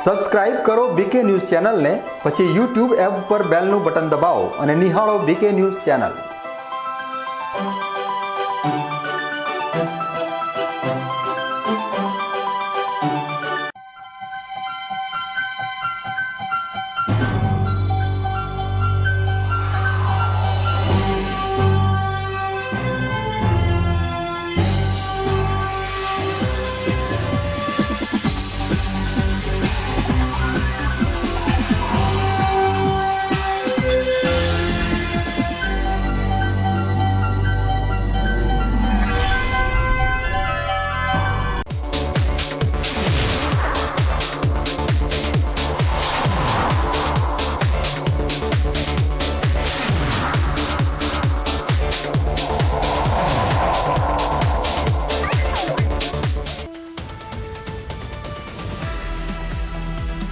Subscribe કરો બીકે news ચેનલને, પછી YouTube એપ પર બેલનું બટન દબાવો અને નિહાળો બીકે ન્યૂઝ ચેનલ।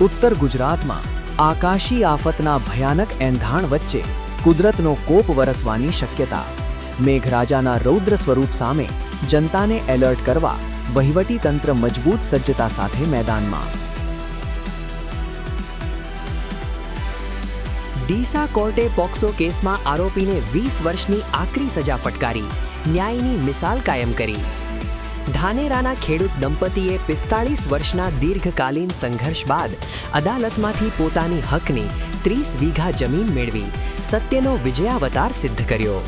ઉત્તર ગુજરાતમાં આકાશી આફતના ભયાનક એંધાણ વચ્ચે કુદરતનો કોપ વરસવાની શક્યતા। મેઘરાજાના રૌદ્ર સ્વરૂપ સામે જનતાને એલર્ટ કરવા વહીવટી તંત્ર મજબૂત સજ્જતા સાથે મેદાનમાં। ડીસા કોર્ટે પોક્સો કેસમાં આરોપીને 20 વર્ષની આકરી સજા ફટકારી, ન્યાયની મિસાલ કાયમ કરી। ધાનેરાના ખેડૂત દંપતીએ 45 વર્ષના દીર્ઘકાલીન સંઘર્ષ બાદ અદાલતમાંથી પોતાની હકની 30 વીઘા જમીન મેળવી સત્યનો વિજયાવતાર સિદ્ધ કર્યો।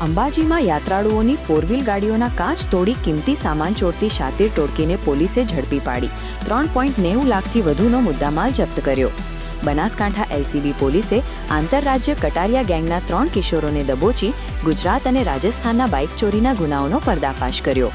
અંબાજીમાં યાત્રાળુઓની 4 વ્હીલ ગાડીઓના કાચ તોડી કિંમતી સામાન ચોરતી શાતીર ટોળકીને પોલીસે ઝડપી પાડી 3.90 લાખથી વધુનો મુદ્દામાલ જપ્ત કર્યો। બનાસકાંઠા એલસીબી પોલીસે આંતરરાજ્ય કટારિયા ગેંગના 3 કિશોરોને દબોચી ગુજરાત અને રાજસ્થાનના બાઇક ચોરીના ગુનાઓનો પર્દાફાશ કર્યો।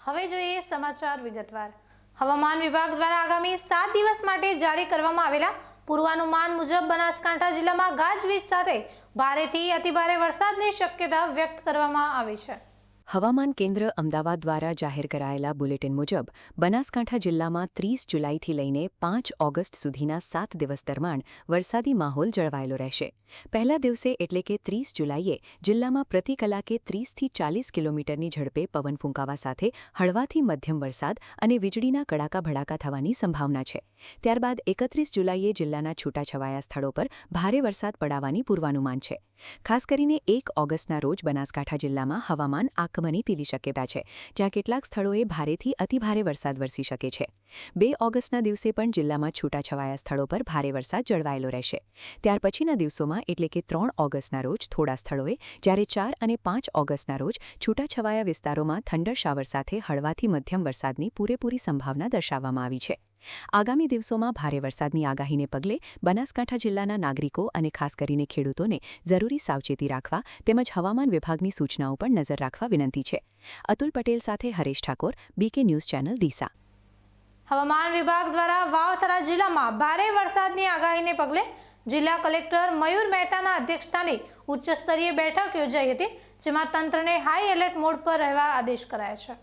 હવે જોઈએ સમાચાર વિગતવાર। હવામાન વિભાગ દ્વારા આગામી 7 દિવસ માટે જારી કરવામાં આવેલા પૂર્વાનુમાન મુજબ બનાસકાંઠા જિલ્લામાં ગાજવીજ સાથે ભારેથી અતિભારે વરસાદની શક્યતા વ્યક્ત કરવામાં આવી છે। હવામાન કેન્દ્ર અમદાવાદ દ્વારા જાહેર કરાયેલા બુલેટિન મુજબ બનાસકાંઠા જિલ્લામાં 30 જુલાઈથી લઈને 5 ઓગસ્ટ સુધીના 7 દિવસ દરમિયાન વરસાદી માહોલ જળવાયેલો રહેશે। પહેલા દિવસે એટલે કે 30 જુલાઈએ જિલ્લામાં પ્રતિ કલાકે 30થી 40 કિલોમીટરની ઝડપે પવન ફૂંકાવા સાથે હળવાથી મધ્યમ વરસાદ અને વીજળીના કડાકા ભડાકા થવાની સંભાવના છે। ત્યારબાદ 31 જુલાઈએ જિલ્લાના છૂટાછવાયા સ્થળો પર ભારે વરસાદ પડાવવાની પૂર્વાનુમાન છે। ખાસ કરીને 1 ઓગસ્ટના રોજ બનાસકાંઠા જિલ્લામાં હવામાન આકમની પીલી શક્યતા છે, જ્યાં કેટલાક સ્થળોએ ભારેથી અતિભારે વરસાદ વરસી શકે છે। 2 ઓગસ્ટના દિવસે પણ જિલ્લામાં છૂટાછવાયા સ્થળો પર ભારે વરસાદ જળવાયેલો રહેશે। ત્યાર પછીના દિવસોમાં એટલે કે 3 ઓગસ્ટના રોજ થોડા સ્થળોએ, જ્યારે 4 અને 5 ઓગસ્ટના રોજ છૂટાછવાયા વિસ્તારોમાં થંડર શાવર સાથે હળવાથી મધ્યમ વરસાદની પૂરેપૂરી સંભાવના દર્શાવવામાં આવી છે। આગામી દિવસોમાં ભારે વરસાદની આગાહીને પગલે બનાસકાંઠા જિલ્લાના નાગરિકો અને ખાસ કરીને ખેડૂતોને જરૂરી સાવચેતી રાખવા તેમજ હવામાન વિભાગની સૂચનાઓ પર નજર રાખવા વિનંતી છે। અતુલ પટેલ સાથે Haresh Thakor, BK news channel Deesa. હવામાન વિભાગ દ્વારા વાવથરા જિલ્લામાં ભારે વરસાદની આગાહીને પગલે જિલ્લા કલેક્ટર મયુર મહેતાના અધ્યક્ષસ્થાને ઉચ્ચસ્તરીય બેઠક યોજાઈ હતી, જેમાં તંત્રને હાઈ એલર્ટ મોડ પર રહેવા આદેશ કરાયા છે।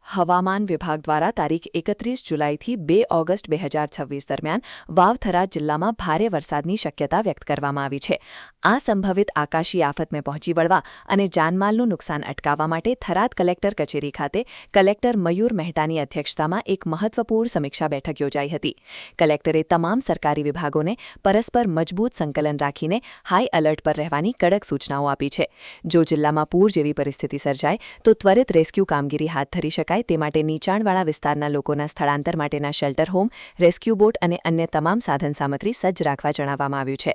હવામાન વિભાગ દ્વારા તારીખ 31 જુલાઈથી 2 ઓગસ્ટ 2026 દરમિયાન વાવથરા જિલ્લામાં ભારે વરસાદની શક્યતા વ્યક્ત કરવામાં આવી છે। આ સંભવિત આકાશી આફતને પહોંચી વળવા અને જાનમાલનું નુકસાન અટકાવવા માટે થરાદ કલેક્ટર કચેરી ખાતે કલેક્ટર મયુર મહેતાની અધ્યક્ષતામાં એક મહત્વપૂર્ણ સમીક્ષા બેઠક યોજાઈ હતી। કલેક્ટરે તમામ સરકારી વિભાગોને પરસ્પર મજબૂત સંકલન રાખીને હાઈ એલર્ટ પર રહેવાની કડક સૂચનાઓ આપી છે। જો જિલ્લામાં પૂર જેવી પરિસ્થિતિ સર્જાય તો ત્વરિત રેસ્ક્યુ કામગીરી હાથ ધરી શકાય તે માટે નીચાણવાળા વિસ્તારના લોકોના સ્થળાંતર માટેના શેલ્ટર હોમ, રેસ્ક્યુ બોટ અને અન્ય તમામ સાધન સામગ્રી સજ્જ રાખવા જણાવવામાં આવ્યું છે।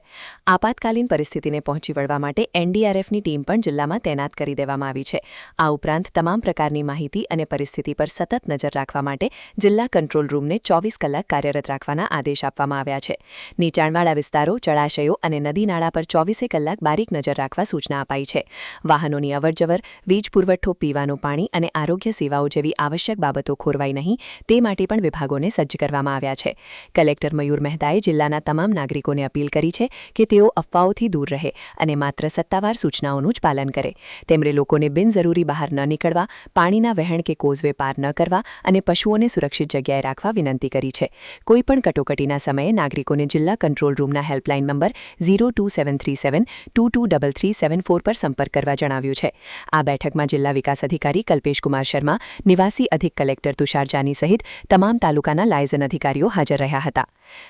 આપાતકાલીન પરિસ્થિતિને પહોંચી વળવા માટે એનડીઆરએફની ટીમ પણ જિલ્લામાં તૈનાત કરી દેવામાં આવી છે। આ ઉપરાંત તમામ પ્રકારની માહિતી અને પરિસ્થિતિ પર સતત નજર રાખવા માટે જિલ્લા કંટ્રોલ રૂમને 24 કલાક કાર્યરત રાખવાના આદેશ આપવામાં આવ્યા છે। નીચાણવાળા વિસ્તારો, જળાશયો અને નદી નાળા પર 24 કલાક બારીક નજર રાખવા સૂચના અપાઈ છે। વાહનોની અવરજવર, વીજ પુરવઠો, પીવાનું પાણી અને આરોગ્ય સેવાઓ જેવી આવશ્યક બાબતો ખોરવાય નહીં તે માટે પણ વિભાગોને સજ્જ કરવામાં આવ્યા છે। કલેક્ટર મયુર મહેતાએ જિલ્લાના તમામ નાગરિકોને અપીલ કરી છે કે તેઓ અફવાઓથી દૂર રહે અને માત્ર સત્તાવાર સૂચનાઓનું જ પાલન કરે। તેમણે લોકોને બિનજરૂરી બહાર ન નીકળવા, પાણીના વહેણ કે કોઝવે પાર ન કરવા અને પશુઓને સુરક્ષિત જગ્યાએ રાખવા વિનંતી કરી છે। કોઈપણ કટોકટીના સમયે નાગરિકોને જિલ્લા કંટ્રોલ રૂમના હેલ્પલાઇન નંબર 02737 223374 પર સંપર્ક કરવા જણાવ્યું છે। આ બેઠકમાં જિલ્લા વિકાસ અધિકારી કલ્પેશ કુમાર શર્મા, નિવાસી અધિક કલેક્ટર તુષાર જાની સહિત તમામ તાલુકાના લાયઝન અધિકારીઓ હાજર રહ્યા હતા.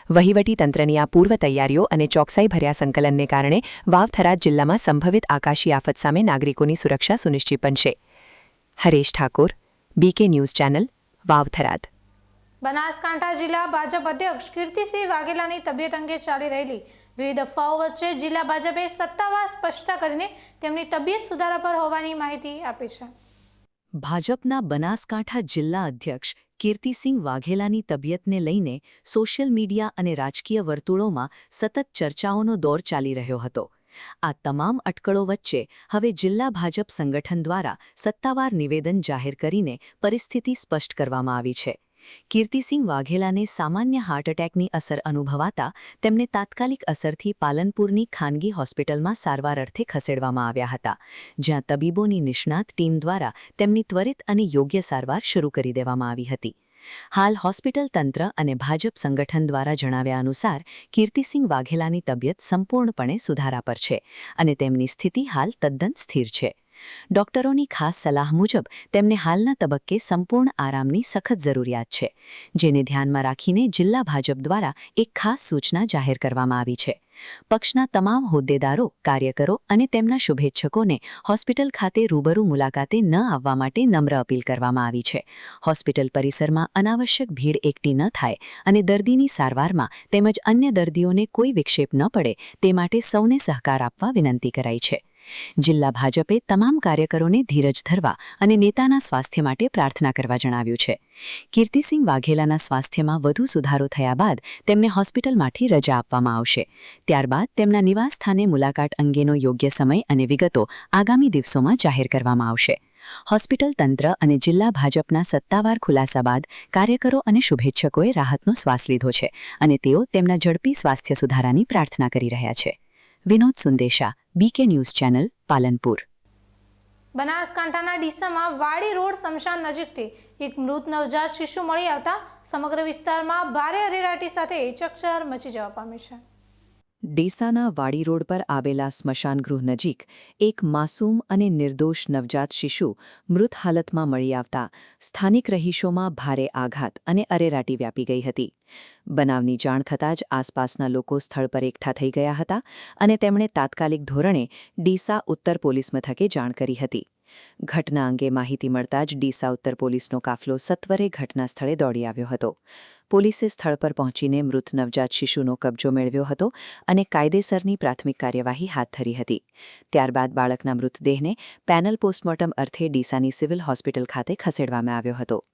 વહીવટી તંત્રની આ પૂર્વ તૈયારીઓ અને ચોકસાઈભર્યા સંકલનને કારણે વાવ-થરાદ જિલ્લામાં સંભવિત આકાશી આફત સામે નાગરિકોની સુરક્ષા સુનિશ્ચિત બનશે. Haresh Thakor, BK news channel, Vav-Tharad. Banaskantha જિલ્લા ભાજપ અધ્યક્ષ કીર્તિસિંહ વાઘેલાની તબિયત અંગે ચાલી રહેલી વિવિધ અફવાઓ વચ્ચે જિલ્લા ભાજપે સત્તાવાર સ્પષ્ટતા કરીને તેમની તબિયત સુધારા પર હોવાની માહિતી આપી છે. ભાજપના બનાસકાંઠા જિલ્લા અધ્યક્ષ કીર્તિસિંહ વાઘેલાની તબિયતને લઈને સોશિયલ મીડિયા અને રાજકીય વર્તુળોમાં સતત ચર્ચાઓનો દોર ચાલી રહ્યો હતો. આ તમામ અટકળો વચ્ચે હવે જિલ્લા ભાજપ સંગઠન દ્વારા સત્તાવાર નિવેદન જાહેર કરીને પરિસ્થિતિ સ્પષ્ટ કરવામાં આવી છે. કીર્તિસિંહ વાઘેલાને સામાન્ય હાર્ટ એટેકની અસર અનુભવાતા તેમને તાત્કાલિક અસરથી પાલનપુરની ખાનગી હોસ્પિટલમાં સારવાર અર્થે ખસેડવામાં આવ્યા હતા, જ્યાં તબીબોની નિષ્ણાત ટીમ દ્વારા તેમની ત્વરિત અને યોગ્ય સારવાર શરૂ કરી દેવામાં આવી હતી. હાલ હોસ્પિટલ તંત્ર અને ભાજપ સંગઠન દ્વારા જણાવ્યા અનુસાર કીર્તિસિંહ વાઘેલાની તબિયત સંપૂર્ણપણે સુધારા પર છે અને તેમની સ્થિતિ હાલ તદ્દન સ્થિર છે. ડોક્ટરોની ખાસ સલાહ મુજબ તેમને હાલના તબક્કે સંપૂર્ણ આરામની સખત જરૂરિયાત છે, જેને ધ્યાનમાં રાખીને જિલ્લા ભાજપ દ્વારા એક ખાસ સૂચના જાહેર કરવામાં આવી છે. પક્ષના તમામ હોદ્દેદારો, કાર્યકરો અને તેમના શુભેચ્છકોને હોસ્પિટલ ખાતે રૂબરૂ મુલાકાતે ન આવવા માટે નમ્ર અપીલ કરવામાં આવી છે. હોસ્પિટલ પરિસરમાં અનાવશ્યક ભીડ એકઠી ન થાય અને દર્દીની સારવારમાં તેમજ અન્ય દર્દીઓને કોઈ વિક્ષેપ ન પડે તે માટે સૌને સહકાર આપવા વિનંતી કરાઈ છે. જિલ્લા ભાજપે તમામ કાર્યકરોને ધીરજ ધરવા અને નેતાના સ્વાસ્થ્ય માટે પ્રાર્થના કરવા જણાવ્યું છે. કીર્તિસિંહ વાઘેલાના સ્વાસ્થ્યમાં વધુ સુધારો થયા બાદ તેમને હોસ્પિટલમાંથી રજા આપવામાં આવશે. ત્યારબાદ તેમના નિવાસસ્થાને મુલાકાત અંગેનો યોગ્ય સમય અને વિગતો આગામી દિવસોમાં જાહેર કરવામાં આવશે. હોસ્પિટલ તંત્ર અને જિલ્લા ભાજપના સત્તાવાર ખુલાસા બાદ કાર્યકરો અને શુભેચ્છકોએ રાહતનો શ્વાસ લીધો છે અને તેઓ તેમના ઝડપી સ્વાસ્થ્ય સુધારાની પ્રાર્થના કરી રહ્યા છે. Vinod Sundesha, BK news channel, Palanpur. બનાસકાંઠાના ડીસામાં વાડી રોડ સ્મશાન નજીકથી એક મૃત નવજાત શિશુ મળી આવતા સમગ્ર વિસ્તારમાં ભારે અરેરાટી સાથે ચકચાર મચી જવા પામી છે. ડીસાના વાડી રોડ પર આવેલા સ્મશાનગૃહ નજીક એક માસૂમ અને નિર્દોષ નવજાત શિશુ મૃત હાલતમાં મળી આવતા સ્થાનિક રહીશોમાં ભારે આઘાત અને અરેરાટી વ્યાપી ગઈ હતી. બનાવની જાણ થતાં જ આસપાસના લોકો સ્થળ પર એકઠા થઈ ગયા હતા અને તેમણે તાત્કાલિક ધોરણે ડીસા ઉત્તર પોલીસ મથકે જાણ કરી હતી. ઘટના અંગે માહિતી મળતા જ ડીસા ઉત્તર પોલીસનો કાફલો સત્વરે ઘટના સ્થળે દોડી આવ્યો હતો. પોલીસે સ્થળ પર પહોંચીને મૃત નવજાત શિશુનો કબજો મેળવ્યો હતો અને કાયદેસરની પ્રાથમિક કાર્યવાહી હાથ ધરી હતી. ત્યારબાદ બાળકના મૃતદેહને પેનલ પોસ્ટમોર્ટમ અર્થે ડીસાની સિવિલ હોસ્પિટલ ખાતે ખસેડવામાં આવ્યો હતો.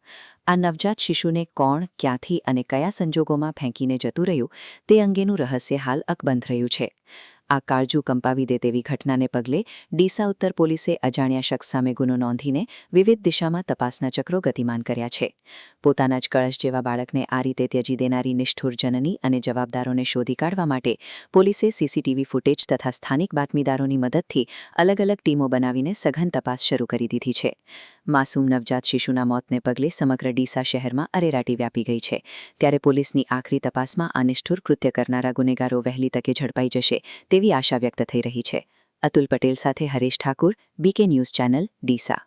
આ નવજાત શિશુને કોણ, ક્યાંથી અને કયા સંજોગોમાં ફેંકીને જતું રહ્યું તે અંગેનું રહસ્ય હાલ અકબંધ રહ્યું છે. આ કાળજુ કંપાવી દે તેવી ઘટનાને પગલે ડીસા ઉત્તર પોલીસે અજાણ્યા શખ્સ સામે ગુનો નોંધીને વિવિધ દિશામાં તપાસના ચક્રો ગતિમાન કર્યા છે. પોતાના જ કળશ જેવા બાળકને આ રીતે ત્યજી દેનારી નિષ્ઠુર જનની અને જવાબદારોને શોધી કાઢવા માટે પોલીસે CCTV ફૂટેજ તથા સ્થાનિક બાતમીદારોની મદદથી અલગ અલગ ટીમો બનાવીને સઘન તપાસ શરૂ કરી દીધી છે. માસૂમ નવજાત શિશુના મોતને પગલે સમગ્ર ડીસા શહેરમાં અરેરાટી વ્યાપી ગઈ છે. ત્યારે પોલીસની આખરી તપાસમાં આ નિષ્ઠુર કૃત્ય કરનારા ગુનેગારો વહેલી તકે ઝડપાઈ જશે તેવી આશા વ્યક્ત થઈ રહી છે. અતુલ પટેલ સાથે Haresh Thakur, BK news channel, Deesa.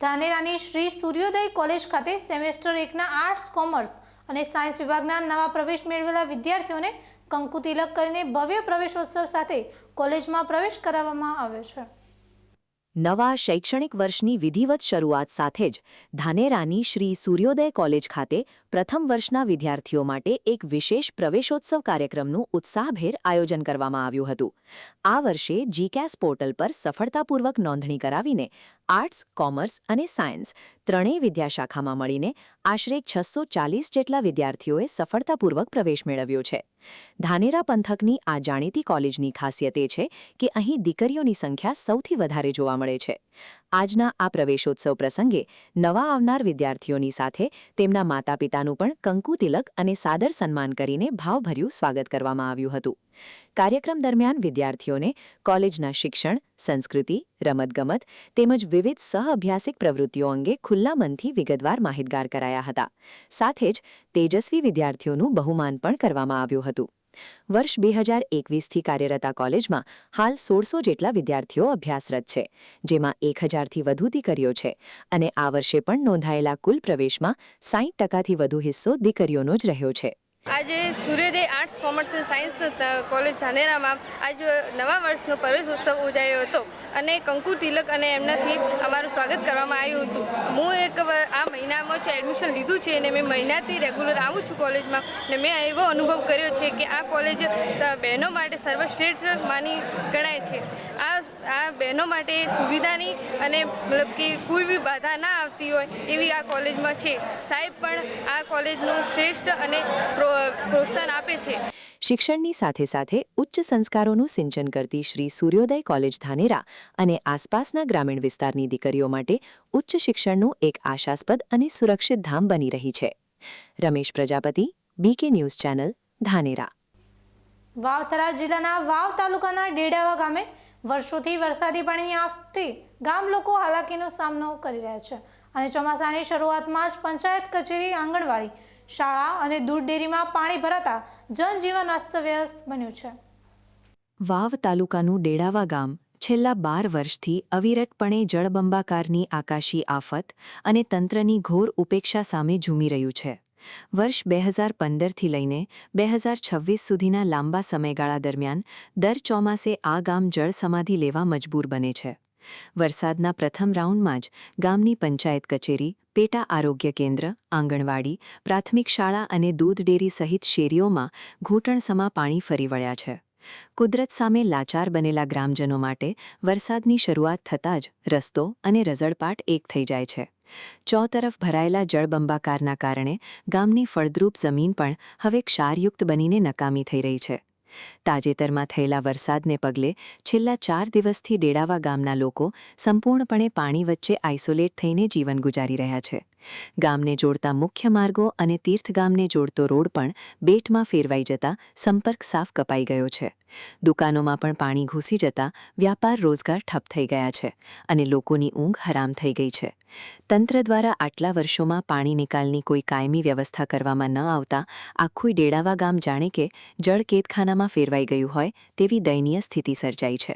ધાનેરાની શ્રી સૂર્યોદય કોલેજ ખાતે સેમેસ્ટર 1ના આર્ટ્સ, કોમર્સ અને સાયન્સ વિભાગના નવા પ્રવેશ મેળવેલા વિદ્યાર્થીઓને કંકુ તિલક કરીને ભવ્ય પ્રવેશોત્સવ સાથે કોલેજમાં પ્રવેશ કરાવવામાં આવ્યો છે. નવા શૈક્ષણિક વર્ષની વિધિવત શરૂઆત સાથે જ ધાનેરાની શ્રી સૂર્યોદય કોલેજ ખાતે પ્રથમ વર્ષના વિદ્યાર્થીઓ માટે એક વિશેષ પ્રવેશોત્સવ કાર્યક્રમનું ઉત્સાહભેર આયોજન કરવામાં આવ્યું હતું. આ વર્ષે GCAS પોર્ટલ પર સફળતાપૂર્વક નોંધણી કરાવીને આર્ટ્સ, કોમર્સ અને સાયન્સ ત્રણેય વિદ્યાશાખામાં મળીને આશરે 640 જેટલા વિદ્યાર્થીઓએ સફળતાપૂર્વક પ્રવેશ મેળવ્યો છે. ધાનેરા પંથકની આ જાણીતી કોલેજની ખાસિયત એ છે કે અહીં દીકરીઓની સંખ્યા સૌથી વધારે જોવા મળે છે. આજના આ પ્રવેશોત્સવ પ્રસંગે નવા આવનાર વિદ્યાર્થીઓની સાથે તેમના માતાપિતાનું પણ કંકુ તિલક અને સાદર સન્માન કરીને ભાવભર્યું સ્વાગત કરવામાં આવ્યું હતું. કાર્યક્રમ દરમિયાન વિદ્યાર્થીઓને કોલેજના શિક્ષણ, સંસ્કૃતિ, રમતગમત તેમજ વિવિધ સહઅભ્યાસિક પ્રવૃત્તિઓ અંગે ખુલ્લા મનથી વિગતવાર માહિતગાર કરાયા હતા. સાથે જ તેજસ્વી વિદ્યાર્થીઓનું બહુમાન પણ કરવામાં આવ્યું હતું. વર્ષ 2021થી કાર્યરત આ કોલેજમાં હાલ 1600 જેટલા વિદ્યાર્થીઓ અભ્યાસરત છે, જેમાં 1000થી વધુ દીકરીઓ છે અને આ વર્ષે પણ નોંધાયેલા કુલ પ્રવેશમાં 60%થી વધુ હિસ્સો દીકરીઓનો જ રહ્યો છે. આજે સૂર્યોદય આર્ટ્સ કોમર્સ અને સાયન્સ કોલેજ ધાનેરામાં આજ નવા વર્ષનો પ્રવેશ ઉત્સવ ઉજવાયો હતો અને કંકુ તિલક અને એમનાથી અમારું સ્વાગત કરવામાં આવ્યું હતું. હું આ મહિનામાં જ એડમિશન લીધું છે અને મેં મહિનાથી રેગ્યુલર આવું છું કોલેજમાં અને મેં એવો અનુભવ કર્યો છે કે આ કોલેજ બહેનો માટે સર્વશ્રેષ્ઠ માની ગણાય છે. આ બહેનો માટે સુવિધાની અને મતલબ કે કોઈ બી બાધા ના આવતી હોય એવી આ કોલેજમાં છે. સાહેબ પણ આ કોલેજનું શ્રેષ્ઠ અને પ્રોત્સાહન આપે છે. શિક્ષણની સાથે સાથે ઉચ્ચ સંસ્કારોનું સિંચન કરતી શ્રી સૂર્યોદય કોલેજ ધાનેરા અને આસપાસના ગ્રામીણ વિસ્તારની દીકરીઓ માટે ઉચ્ચ શિક્ષણનું એક આશાસ્પદ અને સુરક્ષિત ધામ બની રહી છે. Ramesh Prajapati, BK news channel, Dhanera. Vavthara જિલ્લાના વાવ તાલુકાના ડેડાવા ગામે વર્ષોથી વરસાદી પાણીની આફતથી ગામ લોકો હાલાકીનો સામનો કરી રહ્યા છે અને ચોમાસાની શરૂઆતમાં જ પંચાયત કચેરી, આંગણવાડી, શાળા અને દૂધ ડેરીમાં પાણી ભરાતા જનજીવન અસ્તવ્યસ્ત બન્યું છે. વાવ તાલુકાનું ડેડાવા ગામ છેલ્લા 12 વર્ષથી અવિરતપણે જળબંબાકારની આકાશી આફત અને તંત્રની ઘોર ઉપેક્ષા સામે ઝૂમી રહ્યું છે. વર્ષ 2015થી લઈને 2026 સુધીના લાંબા સમયગાળા દરમિયાન દર ચોમાસે આ ગામ જળ સમાધિ લેવા મજબૂર બને છે. વરસાદના પ્રથમ રાઉન્ડમાં જ ગામની પંચાયત કચેરી, પેટા આરોગ્ય કેન્દ્ર, આંગણવાડી, પ્રાથમિક શાળા અને દૂધ ડેરી સહિત શેરીઓમાં ઘૂંટણસમા પાણી ફરી વળ્યા છે. કુદરત સામે લાચાર બનેલા ગ્રામજનો માટે વરસાદની શરૂઆત થતાં જ રસ્તો અને રઝળપાટ એક થઈ જાય છે. ચોતરફ ભરાયેલા જળબંબાકારના કારણે ગામની ફળદ્રુપ જમીન પણ હવે ક્ષારયુક્ત બનીને નકામી થઈ રહી છે. તાજેતરમાં થયેલા વરસાદને પગલે છેલ્લા 4 દિવસથી ડેડાવા ગામના લોકો સંપૂર્ણપણે પાણી વચ્ચે આઇસોલેટ થઈને જીવન ગુજારી રહ્યા છે. ગામને જોડતા મુખ્ય માર્ગો અને તીર્થગામને જોડતો રોડ પણ બેટમાં ફેરવાઈ જતા સંપર્ક સાફ કપાઈ ગયો છે. દુકાનોમાં પણ પાણી ઘૂસી જતા વ્યાપાર રોજગાર ઠપ થઈ ગયા છે અને લોકોની ઊંઘ હરામ થઈ ગઈ છે. તંત્ર દ્વારા આટલા વર્ષોમાં પાણી નિકાલની કોઈ કાયમી વ્યવસ્થા કરવામાં ન આવતા આખું ડેડાવા ગામ જાણે કે જળ કેદખાનામાં ફેરવાઈ ગયું હોય તેવી દયનીય સ્થિતિ સર્જાઈ છે.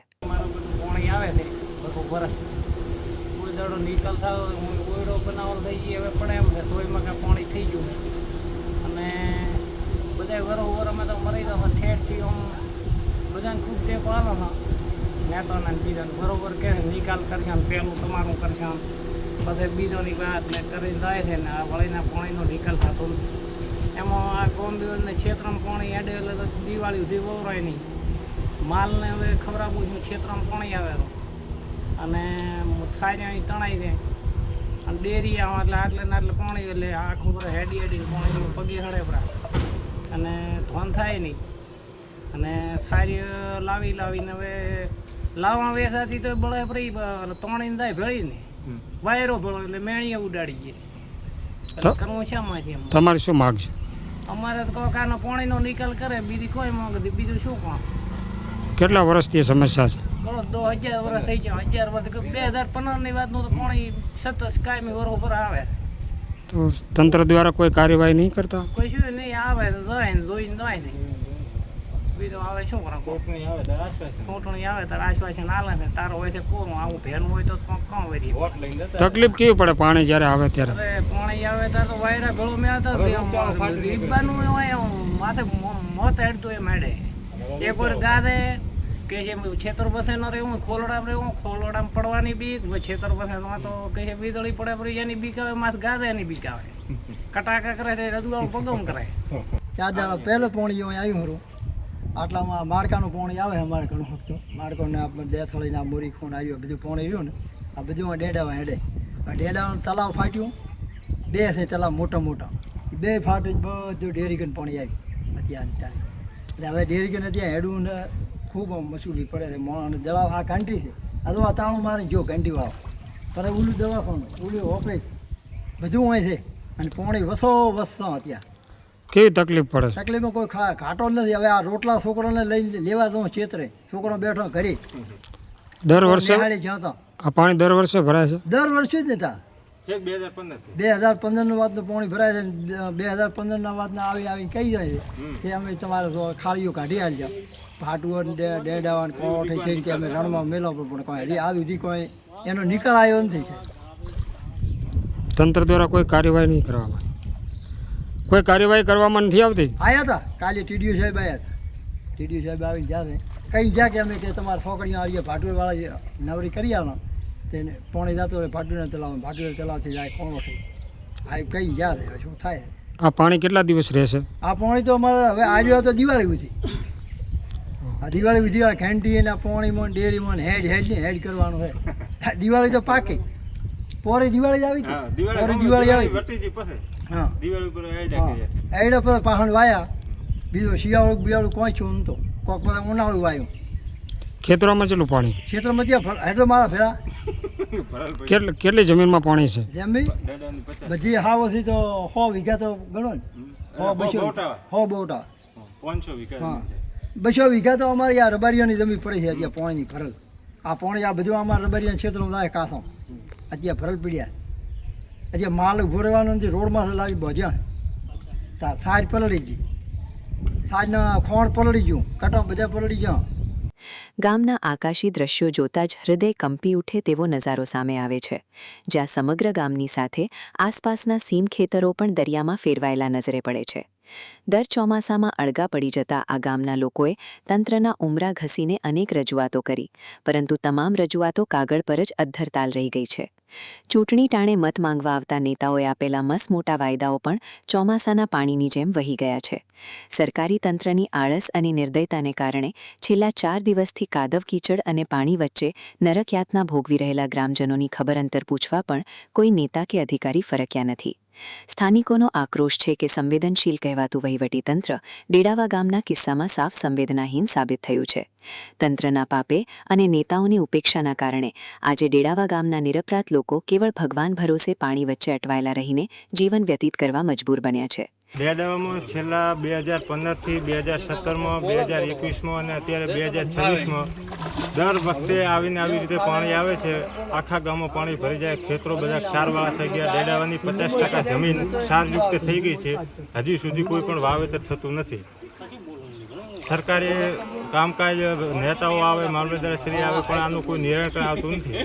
નિકાલ થાવ ઓયડો બનાવવાનો થઈ ગઈ હવે પણ એમ છે સોયમાં કાંઈ પાણી થઈ ગયું અને બધા વરોમાં તો મરી તો ઠેઠથી આમ બધાને ખૂબ ટેકો આલો હા નેતાના બીજાને બરોબર કે નિકાલ કરશે ને પહેલું તમારું કરશે પછી બીજોની વાત ને કરીને જાય છે ને આ વળીના પાણીનો નિકાલ થતો નથી. એમાં આ કોમ્બ્યુટરને ક્ષેત્રમાં પાણી હેડે એટલે તો દિવાળી સુધી વવરાય નહીં. માલને હવે ખવડાવવું છું ક્ષેત્રમાં પાણી આવે અને સારી અહીં તણાઈ જાય અને ડેરી આવે એટલે આટલે પાણી એટલે આખું બધું હેડી પાણી પગે હળે પડા અને ધોન થાય નહીં અને સારી લાવીને હવે લાવવા વેસાથી તો બળે પડી તોણીને થાય ભેળી ને વાયરો ભળો એટલે મેણીએ ઉડાડી ગઈ. કરવું શામાંથી તમારે શું માગ છે? અમારે તો કાનો પાણીનો નિકાલ કરે બીજી કોઈ માંગ બીજું શું કામ. કેટલા વર્ષથી સમસ્યા છે? 1000 વર્ષ થઈ ગયા. 1000 વર્ષ 2015ની વાતનું તો પાણી સતત કાયમી વરો પર આવે તો તંત્ર દ્વારા કોઈ કાર્યવાહી નહીં કરતા? કોઈ શું નહીં આવે તો જોઈને જાય નહીં બીજું આવે શું કરે. ચૂંટણી આવે ત્યારે આશ્વાસન આલે છે તારો હોય છે કોરું આવું ભેનું હોય તો કામ વરી તકલીફ કેવી પડે પાણી જ્યારે આવે ત્યારે? અરે પાણી આવે ત્યારે તો વાયરા ભેળો મેં હતા રીબાનું હોય માથે મોત હેડતું એમ હેડે. એક વાર ગાદે કે છે છેતર બસે ન રહેવું ખોલડામાં પડવાની બીક છેતર બસે તો કે છે વીજળી પડે પડી એની બીક આવે માથે ગાદે એની બીક આવે કટાકા કરે રજવાળું પગમ કરે. 4 દાડા પહેલો પાણી આવ્યું હતું આટલામાં માળકાનું પાણી આવે અમારે ઘણું હતું. માળકોને આપણે દેથળીને આ મોરી ખૂણ આવ્યું બધું પાણી રહ્યું ને આ બધું ડેડાવા હેડે. ડેડાવાનું તલાવ ફાટ્યું 2 છે તલાવ મોટા 2 ફાટી બધું ડેરીગન પાણી આવ્યું અત્યારની તારીખ. એટલે હવે ડેરીગન ત્યાં હેડવું ને ખૂબ મસૂલી પડે છે. મોણ દળાવ આ ઘંટી છે આ તો આ તાણું મારી જો ઘંટી વાળો પણ ઓલું દવાખાનું ઓલું ઓફિસ બધું હોય છે અને પાણી વસો અત્યારે કેવી તકલીફ પડે છે? તકલીફમાં કોઈ ઘાટો નથી. હવે આ રોટલા છોકરાને લઈને લેવા દઉં છેતરે છોકરો બેઠો ઘરે દર વર્ષે જતો આ પાણી દર વર્ષે ભરાય છે? દર વર્ષે જ નતા 2015 વાતનું પાણી ભરાય છે. 2015 વાતના આવીને કહી જાય છે કે અમે તમારે તો ખાડીઓ કાઢી આલજો, ભાટુઓ ડેડાવા કોઠે થઈને કે અમે રણમાં મેળો પણ કોઈ હજી આ સુધી કોઈ એનો નિકાલ આવ્યો નથી છે. તંત્ર દ્વારા કોઈ કાર્યવાહી નહીં કરવામાં, કોઈ કાર્યવાહી કરવામાં નથી આવતી. આવ્યા હતા કાલે ટીડીઓ સાહેબ આવ્યા હતા. ટીડીઓ સાહેબ આવીને જ્યારે કહી જ્યાં કે અમે કે તમારે છોકરીઓ આવીએ ભાટુવાળા નવરી કરી આવો તેને પાણી જતો રહે ભાટુને તલાવથી જાય કોણો થઈ આ કઈ જ્યારે હવે શું થાય. આ પાણી કેટલા દિવસ રહેશે? આ પાણી તો અમારે હવે આવ્યો તો દિવાળી સુધી. આ દિવાળી સુધી આ ઘંટી અને પાણીમાં ડેરીમાં હેડ કરવાનું છે. દિવાળી તો પાકી પોરે દિવાળી જ આવી હતી. પોરે દિવાળી આવી હા એડા પર પાહણ વાયા. બીજું શિયાળું બિયાળું કોઈ છું નતો, કોઈક બધા ઉનાળું વાયું. ખેતરોમાં કેટલું પાણી? ક્ષેત્રમાં ત્યાં હેડો મારા ફેરા કેટલી જમીનમાં પાણી છે? જમી બધી હાવથી તો 100 વીઘા તો ગણો ને. 100 બોટા 200 વીઘા તો અમારી આ રબારીઓની જમીન પડી છે અત્યારે પાણીની ભરલ. આ પાણી આ બધું અમારા રબારીઓના ક્ષેત્રમાં લાગે કાંસો અત્યારે ભરલ પીડ્યા. અત્યારે માલ ઉભો રહેવાનો નથી, રોડમાં લાવી બોજ્યા થાજ પલળી ગઈ, થાજના ખોણ પલળી ગયું, કટો બધા પલળી ગયા. ગામના આકાશી દ્રશ્યો જોતા જ હૃદય કંપી ઉઠે તેવો નજારો સામે આવે છે, જ્યાં સમગ્ર ગામની સાથે આસપાસના સીમ ખેતરો પણ દરિયામાં ફેરવાયેલા નજરે પડે છે. દર ચોમાસામાં અળગા પડી જતા આ ગામના લોકોએ તંત્રના ઉમરા ઘસીને અનેક રજૂઆતો કરી, પરંતુ તમામ રજૂઆતો કાગળ પર જ અધ્ધરતાલ રહી ગઈ છે. ચૂંટણી ટાણે મત માંગવા આવતા નેતાઓએ આપેલા મસમોટા વાયદાઓ પણ ચોમાસાના પાણીની જેમ વહી ગયા છે. સરકારી તંત્રની આળસ અને નિર્દયતાને કારણે છેલ્લા 4 દિવસથી કાદવ કીચડ અને પાણી વચ્ચે નરકયાતના ભોગવી રહેલા ગ્રામજનોની ખબર અંતર પૂછવા પણ કોઈ નેતા કે અધિકારી ફરક્યા નથી. સ્થાનિકોનો આક્રોશ છે કે સંવેદનશીલ કહેવાતું વહીવટીતંત્ર ડેડાવા ગામના કિસ્સામાં સાફ સંવેદનાહીન સાબિત થયું છે. તંત્રના પાપે અને નેતાઓની ઉપેક્ષાના કારણે આજે ડેડાવા ગામના નિરપરાધ લોકો કેવળ ભગવાન ભરોસે પાણી વચ્ચે અટવાયેલા રહીને જીવન વ્યતીત કરવા મજબૂર બન્યા છે. ડેડાવામાં છેલ્લા 2015થી 2017માં 2021માં અને અત્યારે 2026માં દર વખતે આવીને આવી રીતે પાણી આવે છે. આખા ગામમાં પાણી ભરી જાય, ખેતરો બધા ક્ષારવાળા થઈ ગયા. ડેડાવાની 50% જમીન ક્ષારયુક્ત થઈ ગઈ છે. હજી સુધી કોઈ પણ વાવેતર થતું નથી. સરકારે કામકાજ નેતાઓ આવે, મામલતદારશ્રી આવે, પણ આનું કોઈ નિરાકરણ આવતું નથી.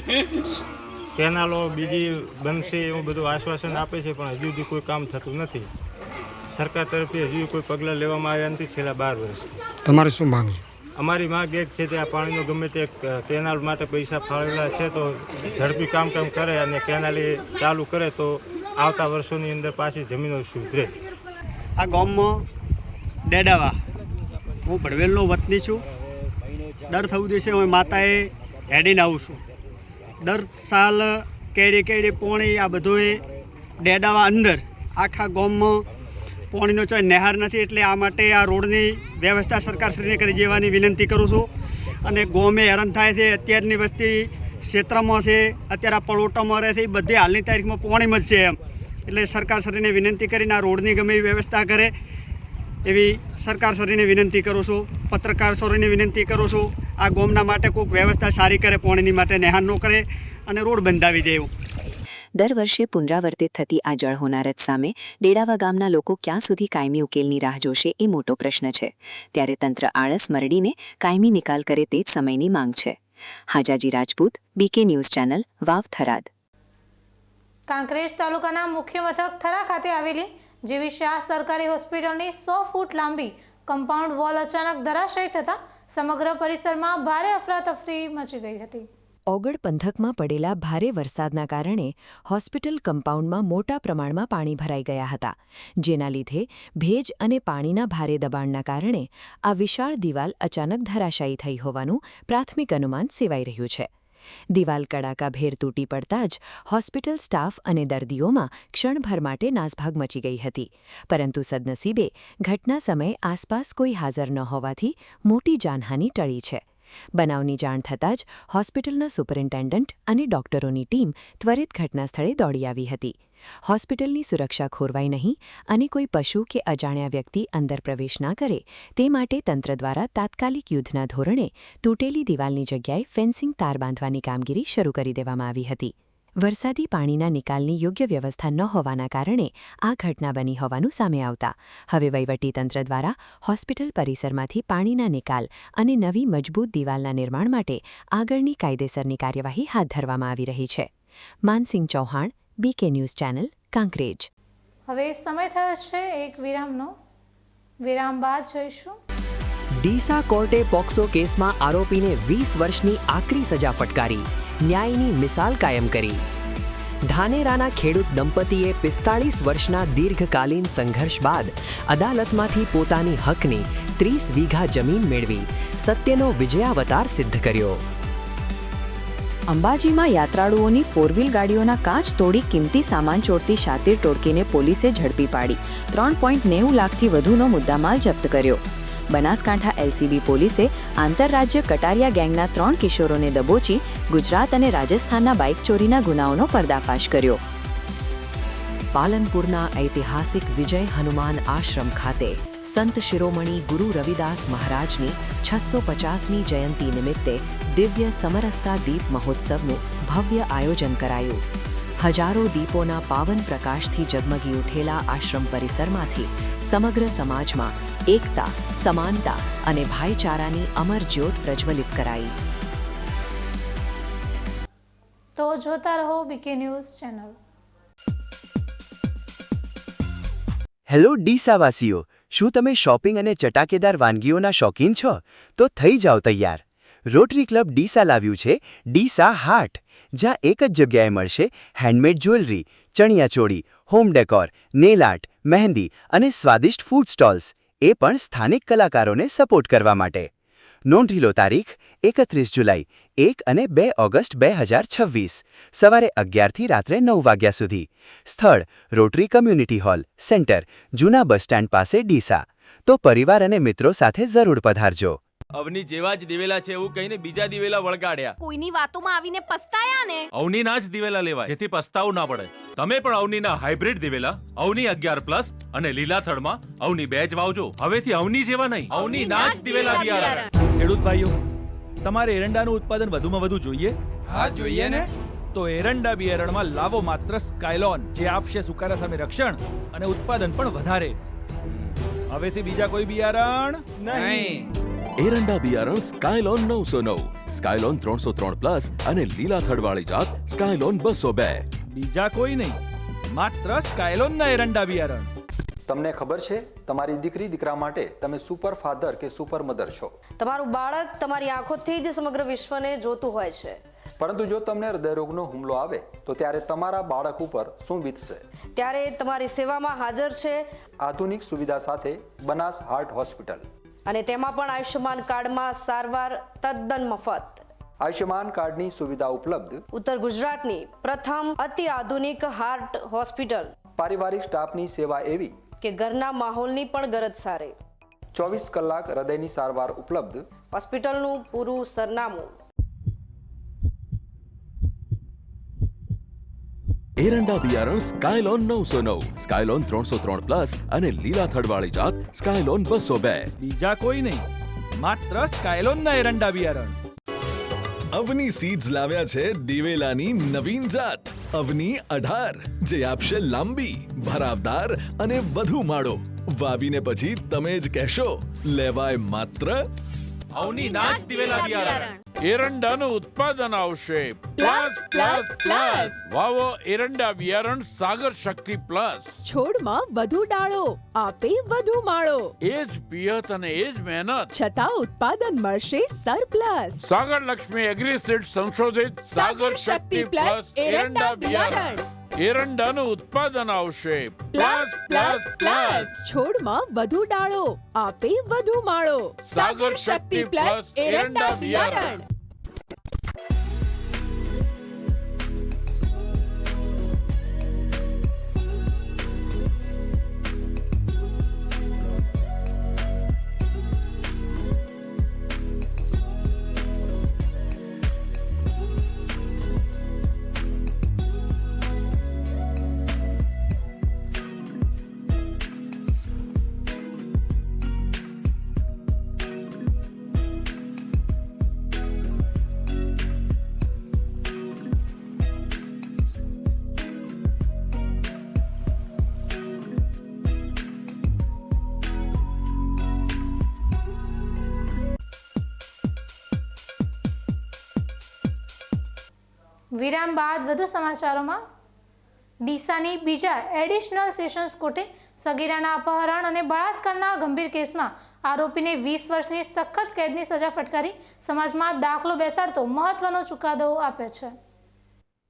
કેનાલો બીજી બનશે એવું બધું આશ્વાસન આપે છે, પણ હજી સુધી કોઈ કામ થતું નથી. સરકાર તરફથી હજી કોઈ પગલાં લેવામાં આવ્યા નથી છેલ્લા 12 વર્ષથી. તમારે શું માંગ છે? અમારી માંગ એક છે કે આ પાણીનો ગમે તે કેનાલ માટે પૈસા ફાળવેલા છે તો ઝડપી કામ કરે અને કેનાલ ચાલુ કરે તો આવતા વર્ષોની અંદર પાછી જમીનો સુધરે. આ ગામમાં ડેડાવા હું ભડવેલનો વતની છું. દર 14 દિવસે હું માતાએ હેડીને આવું છું. દર સાલ કેડી પોણી આ બધું ડેડાવા અંદર આખા ગામમાં પાણીનો ચોય નહેર નથી, એટલે આ માટે આ રોડની વ્યવસ્થા સરકારશ્રીને કરી દેવાની વિનંતી કરું છું. અને ગામે હેરાન થાય છે. અત્યારની વસ્તી ક્ષેત્રમાં છે, અત્યારે આ પળોટામાં રહે છે, એ બધી હાલની તારીખમાં પાણીમાં જ છે એમ. એટલે સરકારશ્રીને વિનંતી કરીને આ રોડની ગમે એવી વ્યવસ્થા કરે એવી સરકારશ્રીને વિનંતી કરું છું. પત્રકારશ્રીને વિનંતી કરું છું આ ગામના માટે કોઈક વ્યવસ્થા સારી કરે, પાણીની માટે નહેર ન કરે અને રોડ બંધાવી દે એવું. દર વર્ષે પુનરાવર્તિત થતી આ જળ હોનારત સામે ડેડાવા ગામના લોકો ક્યાં સુધી કાયમી ઉકેલની રાહ જોશે એ મોટો પ્રશ્ન છે. ત્યારે તંત્ર આળસ મરડીને કાયમી નિકાલ કરે તે જ સમયની માંગ છે. હાજાજી રાજપૂત, BK ન્યૂઝ ચેનલ, વાવ, થરાદ. કાંકરેજ તાલુકાના મુખ્ય મથક થરા ખાતે આવેલી જેવી શાહ સરકારી હોસ્પિટલની 100 ફૂટ લાંબી કમ્પાઉન્ડ વોલ અચાનક ધરાશયી થતાં સમગ્ર પરિસરમાં ભારે અફરાતફરી મચી ગઈ હતી. ઓગળ પંથકમાં પડેલા ભારે વરસાદના કારણે હોસ્પિટલ કમ્પાઉન્ડમાં મોટા પ્રમાણમાં પાણી ભરાઈ ગયા હતા, જેના લીધે ભેજ અને પાણીના ભારે દબાણના કારણે આ વિશાળ દિવાલ અચાનક ધરાશાયી થઈ હોવાનું પ્રાથમિક અનુમાન સેવાઈ રહ્યું છે. દિવાલ કડાકાભેર તૂટી પડતા જ હોસ્પિટલ સ્ટાફ અને દર્દીઓમાં ક્ષણભર માટે નાસભાગ મચી ગઈ હતી, પરંતુ સદનસીબે ઘટના સમયે આસપાસ કોઈ હાજર ન હોવાથી મોટી જાનહાનિ ટળી છે. બનાવની જાણ થતાં જ હોસ્પિટલના સુપરિન્ટેન્ડન્ટ અને ડોક્ટરોની ટીમ ત્વરિત ઘટનાસ્થળે દોડી આવી હતી. હોસ્પિટલની સુરક્ષા ખોરવાય નહીં અને કોઈ પશુ કે અજાણ્યા વ્યક્તિ અંદર પ્રવેશ ના કરે તે માટે તંત્ર દ્વારા તાત્કાલિક યુદ્ધના ધોરણે તૂટેલી દિવાલની જગ્યાએ ફેન્સિંગ તાર બાંધવાની કામગીરી શરૂ કરી દેવામાં આવી હતી. વરસાદી પાણીના નિકાલની યોગ્ય વ્યવસ્થા ન હોવાના કારણે આ ઘટના બની હોવાનું સામે આવતા હવે વહીવટીતંત્ર દ્વારા હોસ્પિટલ પરિસરમાંથી પાણીના નિકાલ અને નવી મજબૂત દિવાલના નિર્માણ માટે આગળની કાયદેસરની કાર્યવાહી હાથ ધરવામાં આવી રહી છે. Mansingh Chauhan, BK news channel, Kankrej. હવે સમય થયો છે એક વિરામનો. વિરામ બાદ જોઈશું. ડીસા કોર્ટે પોક્સો કેસમાં આરોપીને 20 વર્ષની આકરી સજા ફટકારી, ન્યાયની મિસાલ કાયમ કરી. ધાનેરાના ખેડૂત દંપતીએ 45 વર્ષના દીર્ઘકાલીન સંઘર્ષ બાદ અદાલતમાંથી પોતાની હકની 30 વીઘા જમીન મેળવી સત્યનો વિજયાવતાર સિદ્ધ કર્યો. અંબાજીમાં યાત્રાળુઓની ફોરવ્હીલ ગાડીઓના કાચ તોડી કિંમતી સામાન ચોરતી શાતીર ટોળકીને પોલીસે ઝડપી પાડી 3.90 લાખથી વધુનો મુદ્દામાલ જપ્ત કર્યો. બનાસકાંઠા LCB પોલીસે આંતરરાજ્ય કટારિયા ગેંગના 3 કિશોરોને દબોચી ગુજરાત અને રાજસ્થાનના બાઇક ચોરીના ગુનાઓનો પર્દાફાશ કર્યો. પાલનપુરના ઐતિહાસિક વિજય હનુમાન આશ્રમ ખાતે સંત શિરોમણી ગુરુ રવિદાસ મહારાજની 650મી જયંતિ નિમિત્તે દિવ્ય સમરસતા દીપ મહોત્સવનું ભવ્ય આયોજન કરાયું. હજારો દીપોના પાવન પ્રકાશથી ઝગમગી ઉઠેલા આશ્રમ પરિસરમાંથી સમગ્ર સમાજમાં એકતા, સમાનતા અને ભાઈચારાની અમર જ્યોત પ્રજ્વલિત કરાઈ. તો જોતા રહો BK ન્યૂઝ ચેનલ. હેલો ડીસાવાસીઓ, શું તમે શોપિંગ અને ચટાકેદાર વાનગીઓના શોખીન છો? તો થઈ જાઓ તૈયાર. રોટરી ક્લબ ડીસા લાવ્યું છે ડીસા હાટ, જ્યાં એક જ જગ્યાએ મળશે હેન્ડમેડ જ્વેલરી, ચણિયાચોળી, હોમ ડેકોર, નેલ આર્ટ, મહેંદી અને સ્વાદિષ્ટ ફૂડ સ્ટોલ્સ, એ પણ સ્થાનિક કલાકારોને સપોર્ટ કરવા માટે. નોંધી લો તારીખ 31 જુલાઈ, 1 અને 2 ઓગસ્ટ 2026, સવારે 11 થી રાત્રે 9 વાગ્યા સુધી. સ્થળ રોટરી કમ્યુનિટી હોલ, સેન્ટર, જૂના બસ સ્ટેન્ડ પાસે, ડીસા. તો પરિવાર અને મિત્રો સાથે જરૂર પધારજો. અવની જેવા જ દિવેલા છે એવું કહીને બીજા દિવેલા વળગાડ્યા. કોઈની વાતોમાં આવીને પસ્તાયા ને. અવનીના જ દિવેલા લેવાય, જેથી પસ્તાવું ના પડે. તમે પણ અવનીના હાઇબ્રિડ દિવેલા અવની 11+ અને લીલા થડમાં અવની 2 જ વાવજો. હવેથી અવની જેવા નહીં, અવનીના જ દિવેલા બિયારણ. ખેડૂત ભાઈઓ, તમારે એરંડાનું ઉત્પાદન વધુમાં વધુ જોઈએ? હા, જોઈએ ને. તો એરંડા બિયારણમાં લાવો માત્ર સ્કાયલોન, જે આપશે સુકારા સામે રક્ષણ અને ઉત્પાદન પણ વધારે. હવેથી બીજા કોઈ બિયારણ નહીં. એરંડા બિયારણ સ્કાયલોન 909, સ્કાયલોન 303+ અને લીલા થડવાળી જાત સ્કાયલોન 202. બીજા કોઈ નહીં, માત્ર સ્કાયલોનના એરંડા બિયારણ. તમને ખબર છે તમારી દીકરી દીકરા માટે તમે સુપર ફાધર કે સુપર મધર છો. તમારું બાળક તમારી આંખોથી જ સમગ્ર વિશ્વને જોતું હોય છે. પરંતુ જો તમને હૃદયરોગનો હુમલો આવે તો ત્યારે તમારા બાળક ઉપર શું વીતશે? ત્યારે તમારી સેવામાં હાજર છે આધુનિક સુવિધા સાથે બનાસ હાર્ટ હોસ્પિટલ, અને તેમાં પણ આયુષ્યમાન કાર્ડમાં સારવાર તદ્દન મફત. આયુષ્યમાન કાર્ડની સુવિધા ઉપલબ્ધ ઉત્તર ગુજરાતની પ્રથમ અતિ આધુનિક હાર્ટ હોસ્પિટલ. પારિવારિક સ્ટાફની સેવા એવી કે ઘરના માહોલની પણ ગરજ સારી. 24 કલાક હૃદયની સારવાર ઉપલબ્ધ. હોસ્પિટલનું પૂરું સરનામું. એરંડા બિયારણ સ્કાયલોન 909, સ્કાયલોન 303+ અને લીલા થડવાળી જાત સ્કાયલોન 202. બીજા કોઈ નહીં, માત્ર સ્કાયલોનના એરંડા બિયારણ. અવની સીડ્સ લાવ્યા છે દિવેલાની નવીન જાત અવની 18, જે આપશે લાંબી, ભરાવદાર અને વધુ માળો. વાવીને પછી તમે જ કહેશો, લેવાય માત્ર અવનીના જ દિવેલા બિયારણ. એરંડાનું ઉત્પાદન આવશે પ્લસ. વાવો એરંડા બિયારણ સાગર શક્તિ પ્લસ. છોડમાં વધુ ડાળો, આપે વધુ માળો. એ જ પિયત અને એ જ મહેનત, છતાં ઉત્પાદન મળશે સરપ્લસ. સાગર લક્ષ્મી એગ્રીસીડ સંશોધિત સાગર શક્તિ પ્લસ એરંડા બિયારણ. એરંડાનું ઉત્પાદન આવશે પ્લસ. છોડમાં વધુ ડાળો, આપે વધુ માળો. સાગર શક્તિ પ્લસ એરંડા બિયારણ. વિરામ બાદ વધુ સમાચારોમાં ડીસાની બીજા એડિશનલ સેશન્સ કોર્ટે સગીરાના અપહરણ અને બળાત્કારના ગંભીર કેસમાં આરોપીને 20 વર્ષની સખત કેદની સજા ફટકારી સમાજમાં દાખલો બેસાડતો મહત્વનો ચુકાદો આપ્યો છે.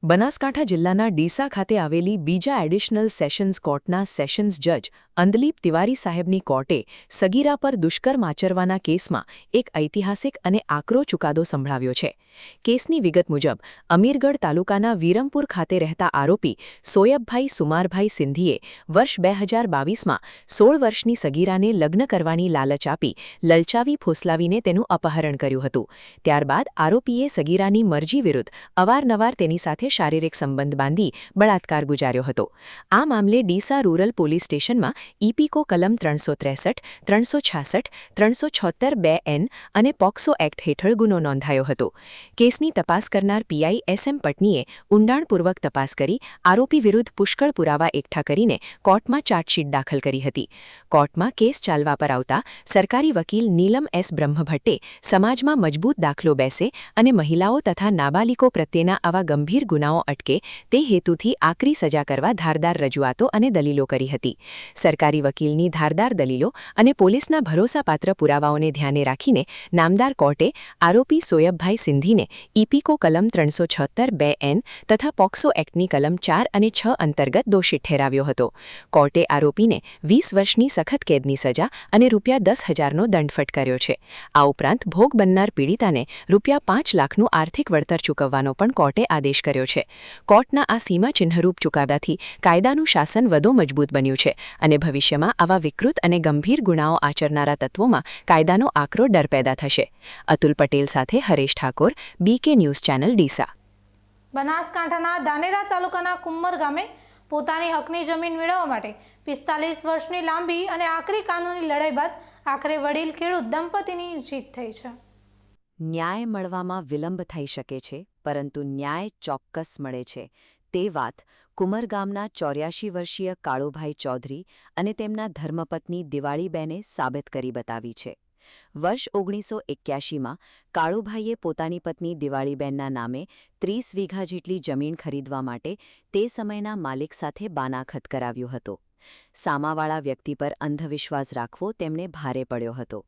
બનાસકાંઠા જિલ્લાના ડીસા ખાતે આવેલી બીજા એડિશનલ સેશન્સ કોર્ટના સેશન્સ જજ અંદલીપ તિવારી સાહેબની કોર્ટે સગીરા પર દુષ્કર્મ આચરવાના કેસમાં એક ઐતિહાસિક અને આકરો ચુકાદો સંભળાવ્યો છે. કેસની વિગત મુજબ અમીરગઢ તાલુકાના વીરમપુર ખાતે રહેતા આરોપી સોયબભાઈ સુમારભાઈ સિંધીએ વર્ષ 2022માં 16 વર્ષની સગીરાને લગ્ન કરવાની લાલચ આપી લલચાવી ફોસલાવીને તેનું અપહરણ કર્યું હતું. ત્યારબાદ આરોપીએ સગીરાની મરજી વિરુદ્ધ અવારનવાર તેની સાથે શારીરિક સંબંધ બાંધી બળાત્કાર ગુજાર્યો હતો. આ મામલે ડીસા રૂરલ પોલીસ સ્ટેશનમાં ઈપીકો કલમ 363, 366, 376(2)N અને પોક્સો એક્ટ હેઠળ ગુનો નોંધાયો હતો. કેસની તપાસ કરનાર પીઆઈ SM પટનીએ ઊંડાણપૂર્વક તપાસ કરી આરોપી વિરુદ્ધ પુષ્કળ પુરાવા એકઠા કરીને કોર્ટમાં ચાર્જશીટ દાખલ કરી હતી. કોર્ટમાં કેસ ચાલવા પર આવતા સરકારી વકીલ નીલમ S બ્રહ્મભટ્ટે સમાજમાં મજબૂત દાખલો બેસે અને મહિલાઓ તથા નાબાલિકો પ્રત્યેના આવા ગંભીર ગુનાઓ અટકે તે હેતુથી આકરી સજા કરવા ધારદાર રજૂઆતો અને દલીલો કરી હતી. સરકારી વકીલની ધારદાર દલીલો અને પોલીસના ભરોસાપાત્ર પુરાવાઓને ધ્યાને રાખીને નામદાર કોર્ટે આરોપી સોયબભાઈ સિંધીને ઈપીકો કલમ 376(2)N તથા પોક્સો એક્ટની કલમ 4 અને 6 અંતર્ગત દોષિત ઠેરાવ્યો હતો. કોર્ટે આરોપીને 20 વર્ષની સખત કેદની સજા અને ₹10,000નો દંડ ફટકાર્યો છે. આ ઉપરાંત ભોગ બનનાર પીડિતાને ₹5 લાખનું આર્થિક વળતર ચૂકવવાનો પણ કોર્ટે આદેશ કર્યો છે. કોર્ટના આ સીમાચિહ્નરૂપ ચુકાદાથી કાયદાનું શાસન વધુ મજબૂત બન્યું છે અને ભવિષ્યમાં આવા વિકૃત અને ગંભીર ગુનાઓ આચરનારા તત્વોમાં કાયદાનો આકરો ડર પેદા થશે. અતુલ પટેલ સાથે Haresh Thakor, BK news channel Deesa. બનાસકાંઠાના ધાનેરા તાલુકાના કુંમર ગામે પોતાની હકની જમીન મેળવવા માટે 45 વર્ષની લાંબી અને આકરી કાનૂની લડાઈ બાદ આખરે વડીલ ખેડૂત દંપતીની જીત થઈ છે. ન્યાય મળવામાં વિલંબ થઈ શકે છે, પરંતુ ન્યાય ચોક્કસ મળે છે. તે વાત કુંમર ગામના 84 વર્ષીય કાળુભાઈ ચૌધરી અને તેમના ધર્મપત્ની દિવાળીબેને સાબિત કરી બતાવી છે. વર્ષ 1981માં કાળુભાઈએ પોતાની પત્ની દિવાળીબેનના નામે 30 વીઘા જેટલી જમીન ખરીદવા માટે તે સમયના માલિક સાથે બાનાખત કરાવ્યો હતો. સામાવાળા વ્યક્તિ પર અંધવિશ્વાસ રાખવો તેમને ભારે પડ્યો હતો,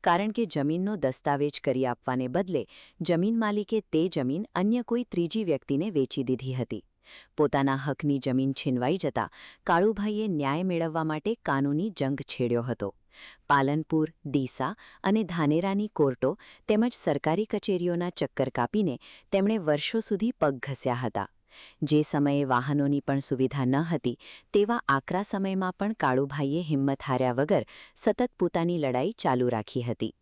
કારણ કે જમીનનો દસ્તાવેજ કરી આપવાને બદલે જમીન માલિકે તે જમીન અન્ય કોઈ ત્રીજી વ્યક્તિને વેચી દીધી હતી. પોતાના હકની જમીન છીનવાઈ જતા કાળુભાઈએ ન્યાય મેળવવા માટે કાનૂની જંગ છેડ્યો હતો. પાલનપુર, ડીસા અને ધાનેરાની કોર્ટો તેમજ સરકારી કચેરીઓના ચક્કર કાપીને તેમણે વર્ષો સુધી પગ ઘસ્યા હતા. જે સમયે વાહનોની પણ સુવિધા ન હતી તેવા આકરા સમયમાં પણ કાળુભાઈએ હિંમત હાર્યા વગર સતત પોતાની લડાઈ ચાલુ રાખી હતી.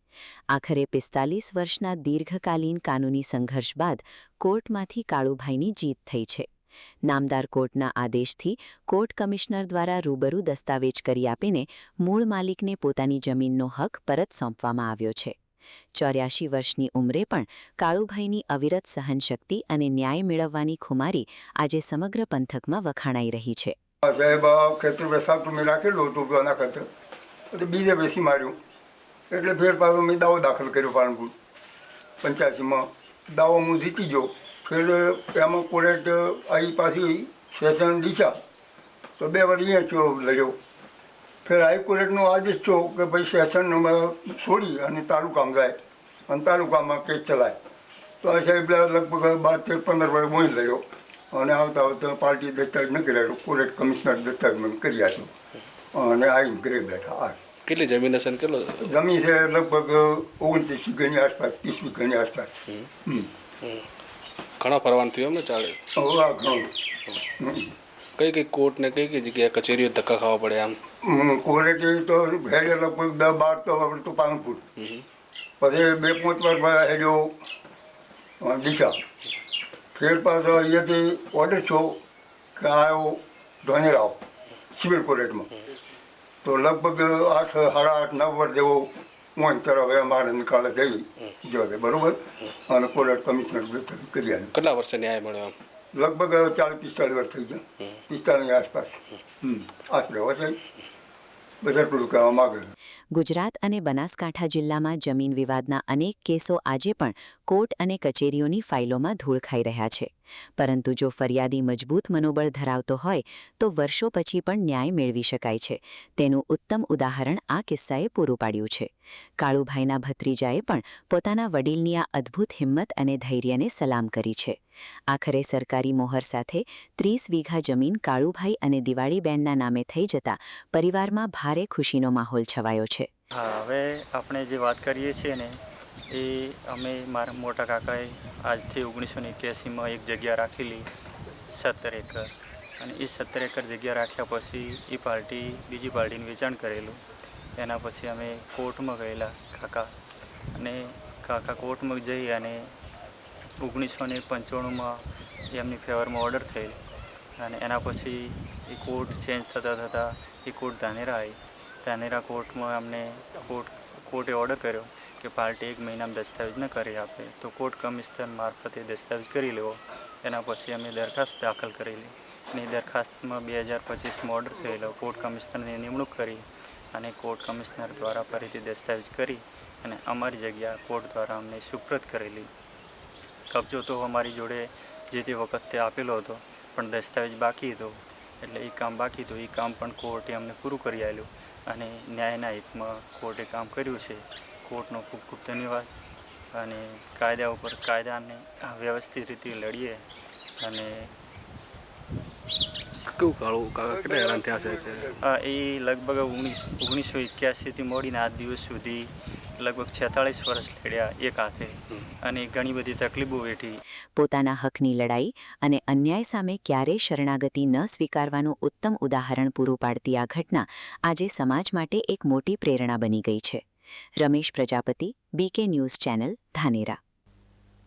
આખરે 45 વર્ષના દીર્ઘકાલીન કાનૂની સંઘર્ષ બાદ કોર્ટમાંથી કાળુભાઈની જીત થઈ છે. નામદાર કોર્ટના આદેશથી કોર્ટ કમિશનર દ્વારા રૂબરૂ દસ્તાવેજ કરી આપીને મૂળ માલિકને પોતાની જમીનનો હક પરત સોંપવામાં આવ્યો છે. 84 વર્ષની ઉંમરે પણ કાળુભાઈની અવિરત સહનશક્તિ અને ન્યાય મેળવવાની ખુમારી આજે સમગ્ર પંથકમાં વખાણાઈ રહી છે. સાહેબ ખેતર બેસાતું મેં રાખેલું હતું આના ખાતે, એટલે બીજે બેસી માર્યું એટલે ફેર પાછો મેં દાવો દાખલ કર્યો પાલનપુર 85માં. દાવો હું જીતી ગયો. ફેર એમાં કોર્ટ આવી પાછી સેશન ડીસા તો 2 વાર અહીંયા લડ્યો. ફેર હાઈકોર્ટનો આદેશ થયો કે ભાઈ સેશનમાં છોડી અને તાલુકામાં જાય અને તાલુકામાં કેસ ચલાય. તો આ સાહેબ લગભગ 12, 13, 15 વાર મોઈ લડ્યો અને આવતા આવતા પાર્ટી દસ્તાવેજ ન કર્યો. કોર્ટ કમિશનર દસ્તાવેજ મને કરી આપ્યો અને આવીને ઘરે બેઠા. કેટલી જમીન હશે ને કેટલો જમીન છે? લગભગ 29 વીઘાની આસપાસ, 30 વીઘાની આસપાસ. ઘણા ફરવાનું થયું એમને ચાલે? હા, ઘણું. કઈ કઈ કોર્ટ ને કઈ કઈ જગ્યાએ કચેરીઓ ધક્કા ખાવા પડે આમ? કોર્ટ તો હેડે લગભગ 10-12 તો આપણે તો પાલનપુર, પછી 2-5 વાર હેડ્યો ડીસા. ફેર પાછો અહીંયાથી ઓર્ડર છો કે આવ્યો ધાનેરા સિવિલ કોર્ટમાં. તો લગભગ 8, 8.5, 9 વર્ષ જેવો મોન તરફ અમારે નિકાલે થઈ જોઈએ, બરોબર. અને કોર્ટ કમિશનર દસ્તાવેજ કરી આવ્યું. કેટલા વર્ષે ન્યાય મળ્યો? લગભગ 40-45 વર્ષ થઈ ગયા, 45ની આસપાસ. આશરે હોય બધા પેલું કહેવા માગે. ગુજરાત અને બનાસકાંઠા જિલ્લામાં જમીન વિવાદના અનેક કેસો આજે પણ કોર્ટ અને કચેરીઓની ફાઇલોમાં ધૂળ ખાઈ રહ્યા છે. પરંતુ જો ફરિયાદી મજબૂત મનોબળ ધરાવતો હોય તો વર્ષો પછી પણ ન્યાય મેળવી શકાય છે. તેનું ઉત્તમ ઉદાહરણ આ કિસ્સાએ પૂરું પાડ્યું છે. કાળુભાઈના ભત્રીજાએ પણ પોતાના વડીલની આ અદ્ભુત હિંમત અને ધૈર્યને સલામ કરી છે. આખરે સરકારી મોહર સાથે 30 વીઘા જમીન કાળુભાઈ અને દિવાળીબેનના નામે થઈ જતા પરિવારમાં ભારે ખુશીનો માહોલ છવાયો છે. હા, હવે આપણે જે વાત કરીએ છીએ ને એ અમે મારા મોટા કાકાએ આજથી 1981માં એક જગ્યા રાખેલી 17 એકર, અને એ 17 એકર જગ્યા રાખ્યા પછી એ પાર્ટી બીજી પાર્ટીને વેચાણ કરેલું. એના પછી અમે કોર્ટમાં ગયેલા કાકા, અને કાકા કોર્ટમાં જઈ અને 1995માં એમની ફેવરમાં ઓર્ડર થયેલ, અને એના પછી એ કોર્ટ ચેન્જ થતાં એ કોર્ટ ધાનેરા આવી. ધાનેરા કોર્ટમાં અમને કોર્ટે ઓર્ડર કર્યો કે પાર્ટી 1 મહિનામાં દસ્તાવેજ ન કરી આપે તો કોર્ટ કમિશનર મારફતે દસ્તાવેજ કરી લેવો. એના પછી અમે દરખાસ્ત દાખલ કરેલી, અને એ દરખાસ્તમાં 2025માં ઓર્ડર થયેલો. કોર્ટ કમિશનરની નિમણૂક કરી અને કોર્ટ કમિશનર દ્વારા ફરીથી દસ્તાવેજ કરી અને અમારી જગ્યા કોર્ટ દ્વારા અમને સુપ્રત કરેલી. કબજો તો અમારી જોડે જે તે વખતે આપેલો હતો, પણ દસ્તાવેજ બાકી હતો, એટલે એ કામ બાકી હતું. એ કામ પણ કોર્ટે અમને પૂરું કરી આવેલું, અને ન્યાયના હિતમાં કોર્ટે કામ કર્યું છે. કોર્ટનો ખૂબ ખૂબ ધન્યવાદ. અને કાયદા ઉપર કાયદાને વ્યવસ્થિત રીતે લડીએ. અને એ લગભગ 1981થી મોડીને આજ દિવસ સુધી લગભગ 46 વર્ષ લડ્યા એક હાથે, અને ઘણી બધી તકલીફો વેઠી. પોતાના હકની લડાઈ અને અન્યાય સામે ક્યારેય શરણાગતિ ન સ્વીકારવાનું ઉત્તમ ઉદાહરણ પૂરું પાડતી આ ઘટના આજે સમાજ માટે એક મોટી પ્રેરણા બની ગઈ છે. Ramesh Prajapati, BK news channel, Dhanera.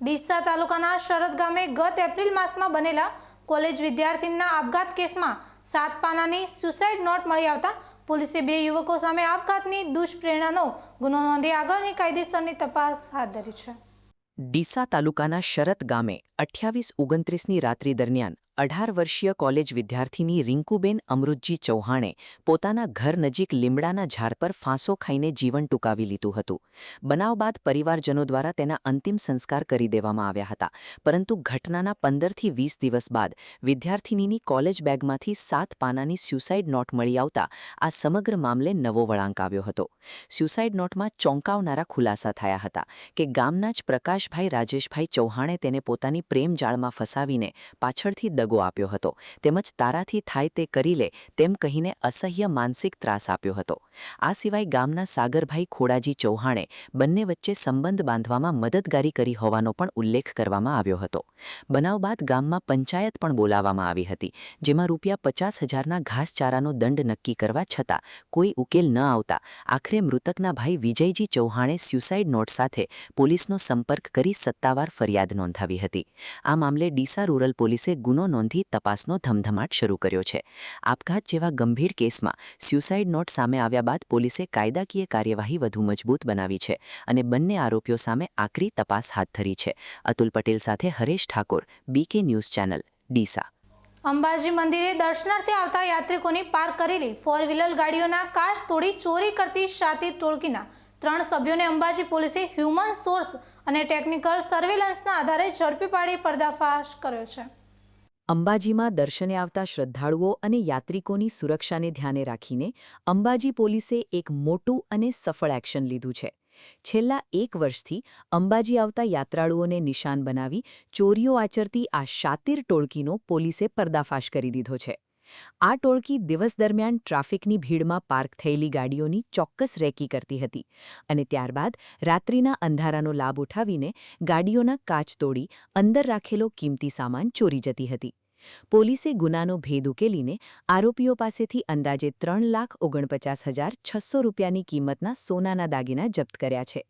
Deesa તાલુકાના શરદ ગામે ગત એપ્રિલ માસમાં બનેલા કોલેજ વિદ્યાર્થીના આપઘાત કેસમાં 7 પાનાની સુસાઇડ નોટ મળી આવતા પોલીસે 2 યુવકો સામે આપઘાતની દુષ્પ્રેરણાનો ગુનો નોંધી આગળની કાયદેસરની તપાસ હાથ ધરી છે. ડીસા તાલુકાના શરત ગામે 28-29ની રાત્રિ દરમિયાન 18 વર્ષીય કોલેજ વિદ્યાર્થીની રિંકુબેન અમૃતજી ચૌહાણે પોતાના ઘર નજીક લીમડાના ઝાડ પર ફાંસો ખાઈને જીવન ટૂંકાવી લીધું હતું. બનાવ બાદ પરિવારજનો દ્વારા તેના અંતિમ સંસ્કાર કરી દેવામાં આવ્યા હતા. પરંતુ ઘટનાના 15થી 20 દિવસ બાદ વિદ્યાર્થિનીની કોલેજ બેગમાંથી 7 પાનાની સ્યુસાઇડ નોટ મળી આવતા આ સમગ્ર મામલે નવો વળાંક આવ્યો હતો. સ્યુસાઇડ નોટમાં ચોંકાવનારા ખુલાસા થયા હતા કે ગામના જ પ્રકાશભાઈ રાજેશભાઈ ચૌહાણે તેને પોતાની પ્રેમ જાળમાં ફસાવીને પાછળથી દગો આપ્યો હતો, તેમજ તારાથી થાય તે કરી લે તેમ કહીને અસહ્ય માનસિક ત્રાસ આપ્યો હતો. આ સિવાય ગામના સાગરભાઈ ખોડાજી ચૌહાણે બંને વચ્ચે સંબંધ બાંધવામાં મદદગારી કરી હોવાનો પણ ઉલ્લેખ કરવામાં આવ્યો હતો. બનાવ બાદ ગામમાં પંચાયત પણ બોલાવવામાં આવી હતી, જેમાં ₹50,000ના ઘાસચારાનો દંડ નક્કી કરવા છતાં કોઈ ઉકેલ ન આવતા આખરે મૃતકના ભાઈ વિજયજી ચૌહાણે સ્યુસાઇડ નોટ સાથે પોલીસનો સંપર્ક કરી સત્તાવાર ફરિયાદ નોંધાવી હતી. આ મામલે ડીસા રૂરલ પોલીસે ગુનો નોંધી તપાસનો ધમધમાટ શરૂ કર્યો છે. આપઘાત જેવા ગંભીર કેસમાં સ્યુસાઇડ નોટ સામે આવ્યા બાદ પોલીસે કાયદાકીય કાર્યવાહી વધુ મજબૂત બનાવી છે અને બંને આરોપીઓ સામે આકરી તપાસ હાથ ધરી છે. અતુલ પટેલ સાથે Haresh Thakor, BK news channel, Deesa. Ambaji મંદિરે દર્શનાર્થે આવતા યાત્રિકોની પાર્ક કરેલી 4 વ્હીલર ગાડીઓના કાચ તોડી ચોરી કરતી શાતિર ટોળકીના 3 સભ્યોને અંબાજી પોલીસે હ્યુમન સોર્સ અને ટેકનિકલ સર્વેલન્સના આધારે ઝડપી પાડી પર્દાફાશ કર્યો છે. અંબાજીમાં દર્શને આવતા શ્રદ્ધાળુઓ અને યાત્રિકોની સુરક્ષાને ધ્યાને રાખીને અંબાજી પોલીસે એક મોટું અને સફળ એક્શન લીધું છે. છેલ્લા 1 વર્ષથી અંબાજી આવતા યાત્રાળુઓને નિશાન બનાવી ચોરીઓ આચરતી આ શાતિર ટોળકીનો પોલીસે પર્દાફાશ કરી દીધો છે. આ ટોળકી દિવસ દરમિયાન ટ્રાફિકની ભીડમાં પાર્ક થયેલી ગાડીઓની ચોક્કસ રેકી કરતી હતી અને ત્યારબાદ રાત્રિના અંધારાનો લાભ ઉઠાવીને ગાડીઓના કાચ તોડી અંદર રાખેલો કિંમતી સામાન ચોરી જતી હતી. પોલીસે ગુનાનો ભેદ ઉકેલીને આરોપીઓ પાસેથી અંદાજે ₹3,49,600ની કિંમતના સોનાના દાગીના જપ્ત કર્યા છે.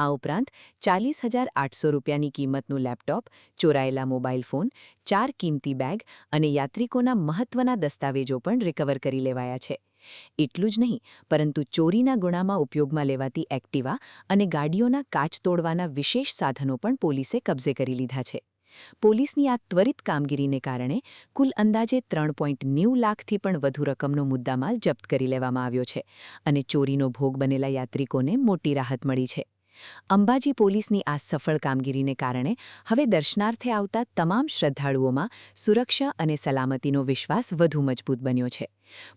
આ ઉપરાંત ₹40,800ની કિંમતનું લેપટોપ, ચોરાયેલા મોબાઈલ ફોન, 4 કિંમતી બેગ અને યાત્રિકોના મહત્વના દસ્તાવેજો પણ રિકવર કરી લેવાયા છે. એટલું જ નહીં, પરંતુ ચોરીના ગુનામાં ઉપયોગમાં લેવાતી એક્ટિવા અને ગાડીઓના કાચ તોડવાના વિશેષ સાધનો પણ પોલીસે કબજે કરી લીધા છે. પોલીસની આ ત્વરિત કામગીરીને કારણે કુલ અંદાજે 3.90 લાખથી પણ વધુ રકમનો મુદ્દામાલ જપ્ત કરી લેવામાં આવ્યો છે અને ચોરીનો ભોગ બનેલા યાત્રિકોને મોટી રાહત મળી છે. અંબાજી પોલીસની આ સફળ કામગીરીને કારણે હવે દર્શનાર્થે આવતા તમામ શ્રદ્ધાળુઓમાં સુરક્ષા અને સલામતીનો વિશ્વાસ વધુ મજબૂત બન્યો છે.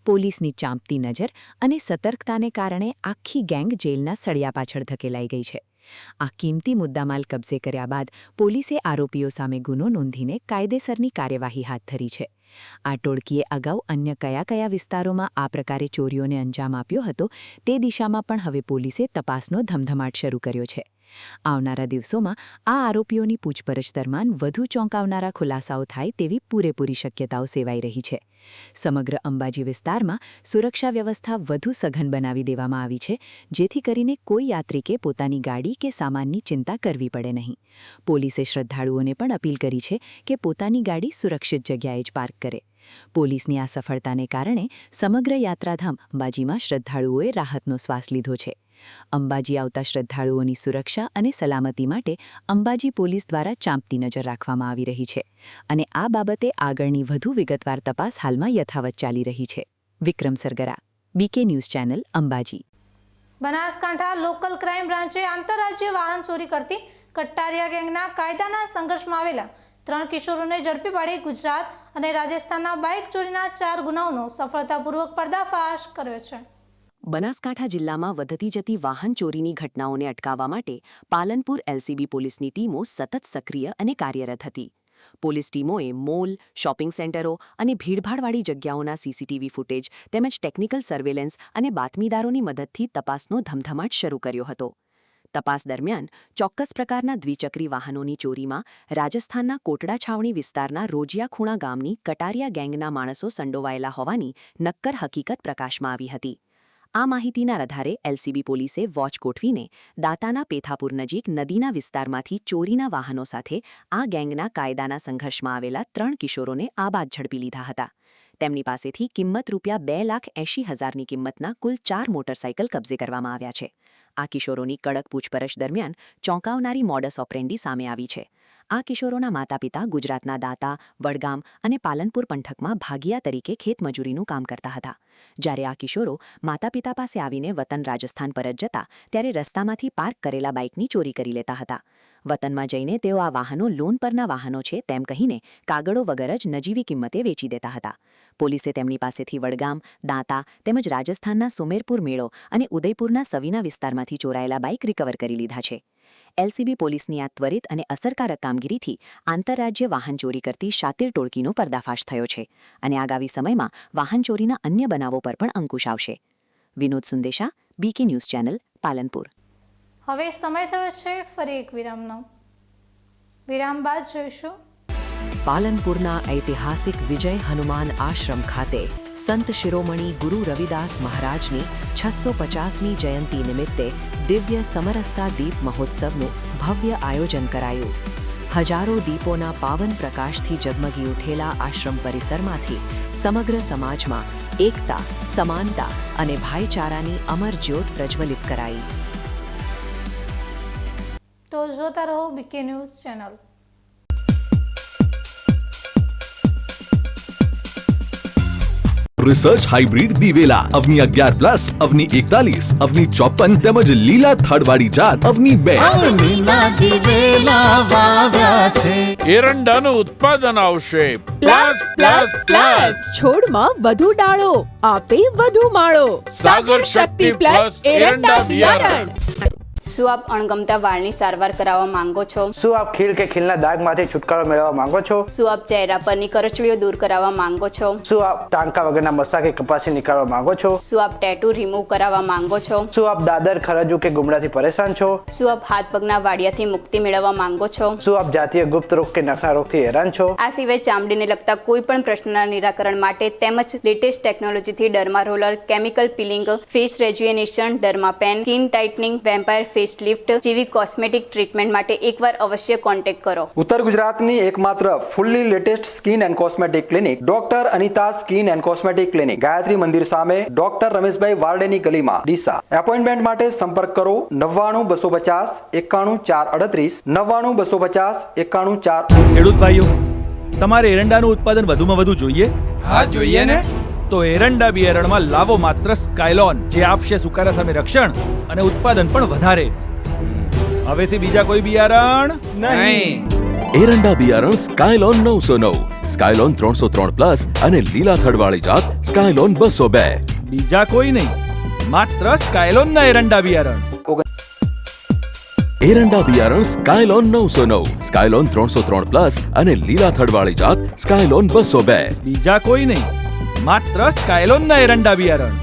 પોલીસની ચાંપતી નજર અને સતર્કતાને કારણે આખી ગેંગ જેલના સળિયા પાછળ ધકેલાઈ ગઈ છે. આ કિંમતી મુદ્દામાલ કબજે કર્યા બાદ પોલીસે આરોપીઓ સામે ગુનો નોંધીને કાયદેસરની કાર્યવાહી હાથ ધરી છે. આ ટોળકીએ અગાઉ અન્ય કયા વિસ્તારોમાં આ પ્રકારે ચોરીઓને અંજામ આપ્યો હતો તે દિશામાં પણ હવે પોલીસે તપાસનો ધમધમાટ શરૂ કર્યો છે. આવનારા દિવસોમાં આ આરોપીઓની પૂછપરછ દરમિયાન વધુ ચોંકાવનારા ખુલાસાઓ થાય તેવી પૂરેપૂરી શક્યતાઓ સેવાઈ રહી છે. સમગ્ર અંબાજી વિસ્તારમાં સુરક્ષા વ્યવસ્થા વધુ સઘન બનાવી દેવામાં આવી છે, જેથી કરીને કોઈ યાત્રિકે પોતાની ગાડી કે સામાનની ચિંતા કરવી પડે નહીં. પોલીસે શ્રદ્ધાળુઓને પણ અપીલ કરી છે કે પોતાની ગાડી સુરક્ષિત જગ્યાએ જ પાર્ક કરે. પોલીસની આ સફળતાને કારણે સમગ્ર યાત્રાધામ અંબાજીમાં શ્રદ્ધાળુઓએ રાહતનો શ્વાસ લીધો છે. અંબાજી આવતા શ્રદ્ધાળુઓની સુરક્ષા અને સલામતી માટે અંબાજી પોલીસ દ્વારા ચાંપતી નજર રાખવામાં આવી રહી છે અને આ બાબતે આગળની વધુ વિગતવાર તપાસ હાલમાં યથાવત ચાલી રહી છે. Vikram Sargara, BK news channel, Ambaji. Banaskantha local crime બ્રાન્ચે આંતરરાજ્ય વાહન ચોરી કરતી કટ્ટારિયા ગેંગના કાયદાના સંઘર્ષમાં આવેલા 3 કિશોરોને ઝડપી પાડી ગુજરાત અને રાજસ્થાનના બાઇક ચોરીના 4 ગુનાઓનો સફળતાપૂર્વક પર્દાફાશ કર્યો છે. બનાસકાંઠા જિલ્લામાં વધતી જતી વાહન ચોરીની ઘટનાઓને અટકાવવા માટે પાલનપુર એલસીબી પોલીસની ટીમો સતત સક્રિય અને કાર્યરત હતી. પોલીસ ટીમોએ મોલ, શોપિંગ સેન્ટરો અને ભીડભાડવાળી જગ્યાઓના સીસીટીવી ફૂટેજ તેમજ ટેકનિકલ સર્વેલન્સ અને બાતમીદારોની મદદથી તપાસનો ધમધમાટ શરૂ કર્યો હતો. તપાસ દરમિયાન ચોક્કસ પ્રકારના દ્વિચક્રી વાહનોની ચોરીમાં રાજસ્થાનના કોટડા છાવણી વિસ્તારના રોજિયાખૂણા ગામની કટારિયા ગેંગના માણસો સંડોવાયેલા હોવાની નક્કર હકીકત પ્રકાશમાં આવી હતી. આ માહિતીના આધારે એલસીબી પોલીસે વોચ ગોઠવીને દાતાના પેથાપુર નજીક નદીના વિસ્તારમાંથી ચોરીના વાહનો સાથે આ ગેંગના કાયદાના સંઘર્ષમાં આવેલા 3 કિશોરોને આબાદ ઝડપી લીધા હતા. તેમની પાસેથી કિંમત ₹2,80,000ની કિંમતના કુલ 4 મોટરસાયકલ કબજે કરવામાં આવ્યા છે. આ કિશોરોની કડક પૂછપરછ દરમિયાન ચોંકાવનારી મોડસ ઓપરેન્ડી સામે આવી છે. આ કિશોરોના માતાપિતા ગુજરાતના દાતા, વડગામ અને પાલનપુર પંથકમાં ભાગિયા તરીકે ખેતમજૂરીનું કામ કરતા હતા. જ્યારે આ કિશોરો માતાપિતા પાસે આવીને વતન રાજસ્થાન પરત જતા ત્યારે રસ્તામાંથી પાર્ક કરેલા બાઇકની ચોરી કરી લેતા હતા. વતનમાં જઈને તેઓ આ વાહનો લોન પરના વાહનો છે તેમ કહીને કાગળો વગર જ નજીવી કિંમતે વેચી દેતા હતા. પોલીસે તેમની પાસેથી વડગામ, દાંતા તેમજ રાજસ્થાનના સુમેરપુર મેળો અને ઉદયપુરના સવીના વિસ્તારમાંથી ચોરાયેલા બાઇક રિકવર કરી લીધા છે. એલસીબી પોલીસની આ ત્વરિત અને અસરકારક કામગીરીથી આંતરરાજ્ય વાહન ચોરી કરતી શાતિર ટોળકીનો પર્દાફાશ થયો છે અને આગામી સમયમાં વાહન ચોરીના અન્ય બનાવો પર પણ અંકુશ આવશે. Vinod Sundesha, BK news channel, Palanpur. હવે સમય થયો છે ફરી એક વિરામનો. વિરામ બાદ જોઈશું પાલનપુરના ઐતિહાસિક વિજય હનુમાન આશ્રમ ખાતે સંત શિરોમણી ગુરુ રવિદાસ મહારાજની 650મી જયંતિ નિમિત્તે દિવ્ય સમરસતા દીપ મહોત્સવનું ભવ્ય આયોજન કરાયું. હજારો દીપોના પાવન પ્રકાશથી જગમગી ઉઠેલા આશ્રમ પરિસરમાંથી સમગ્ર સમાજમાં એકતા, સમાનતા અને ભાઈચારાની અમર જ્યોત પ્રજ્વલિત કરાઈ. તો જોતા રહો BK news channel. Research hybrid દિવેલા અવની 11+, અવની 41, અવની 54 તેમજ લીલા થડવાળી જાત અવની 2. એરંડાનું ઉત્પાદન આવશે પ્લસ. છોડમાં વધુ ડાળો, આપે વધુ માળો. સાગર શક્તિ પ્લસ એરંડા બિયારણ. શું આપ અણગમતા વાળની સારવાર કરાવવા માંગો છો? શું આપ ખીલ કે ખીલના દાગમાંથી છુટકારો મેળવવા માંગો છો? શું આપ ચહેરા પરની કરચલીઓ દૂર કરાવવા માંગો છો? શું આપ ટાંકા વગરના મસા કે કપાસી નીકાળવા માંગો છો? શું આપ ટેટુ રિમૂવ કરાવવા માંગો છો? શું આપ દાદર, ખરજુ કે ગુમડાથી પરેશાન છો? શું આપ હાથ પગના વાડિયાથી મુક્તિ મેળવવા માંગો છો? શું આપ જાતીય ગુપ્ત રોગ કે નખના રોગથી હેરાન છો? આ સિવાય ચામડીને લગતા કોઈ પણ પ્રશ્નના નિરાકરણ માટે તેમજ લેટેસ્ટ ટેકનોલોજીથી derma roller, chemical peeling, face rejuvenation, derma pen, skin tightening, vampire face facelift જેવી કોસ્મેટિક ટ્રીટમેન્ટ માટે એકવાર અવશ્ય કોન્ટેક્ટ કરો. ઉત્તર ગુજરાતની એકમાત્ર fully latest skin and cosmetic clinic doctor Anita skin and cosmetic clinic, Gayatri Mandir સામે, ડોક્ટર રમેશભાઈ વારડેની ગલીમાં, ડીસા. એપોઇન્ટમેન્ટ માટે સંપર્ક કરો 99 250 91 438 99 250 91 4. ખેડૂત ભાઈઓ, તમારે એરંડાનું ઉત્પાદન વધુમાં વધુ જોઈએ? હા, જોઈએ ને. તો એરંડા બિયારણમાં લાવો માત્ર સ્કાયલોન, જે આપશે સુકારા સામે રક્ષણ અને ઉત્પાદન પણ વધારે. હવેથી બીજા કોઈ બિયારણ નહીં. એરંડા બિયારણ સ્કાયલોન 909, સ્કાયલોન 303+ અને લીલા થડવાળી જાત સ્કાયલોન 202. બીજા કોઈ નહીં, માત્ર સ્કાયલોનના એરંડા બિયારણ. એરંડા બિયારણ સ્કાયલોન 909, સ્કાયલોન 303+ અને લીલા થડવાળી જાત સ્કાયલોન 202. બીજા કોઈ નહીં, માત્ર સ્કાયલોનના એરંડા બિયારણ.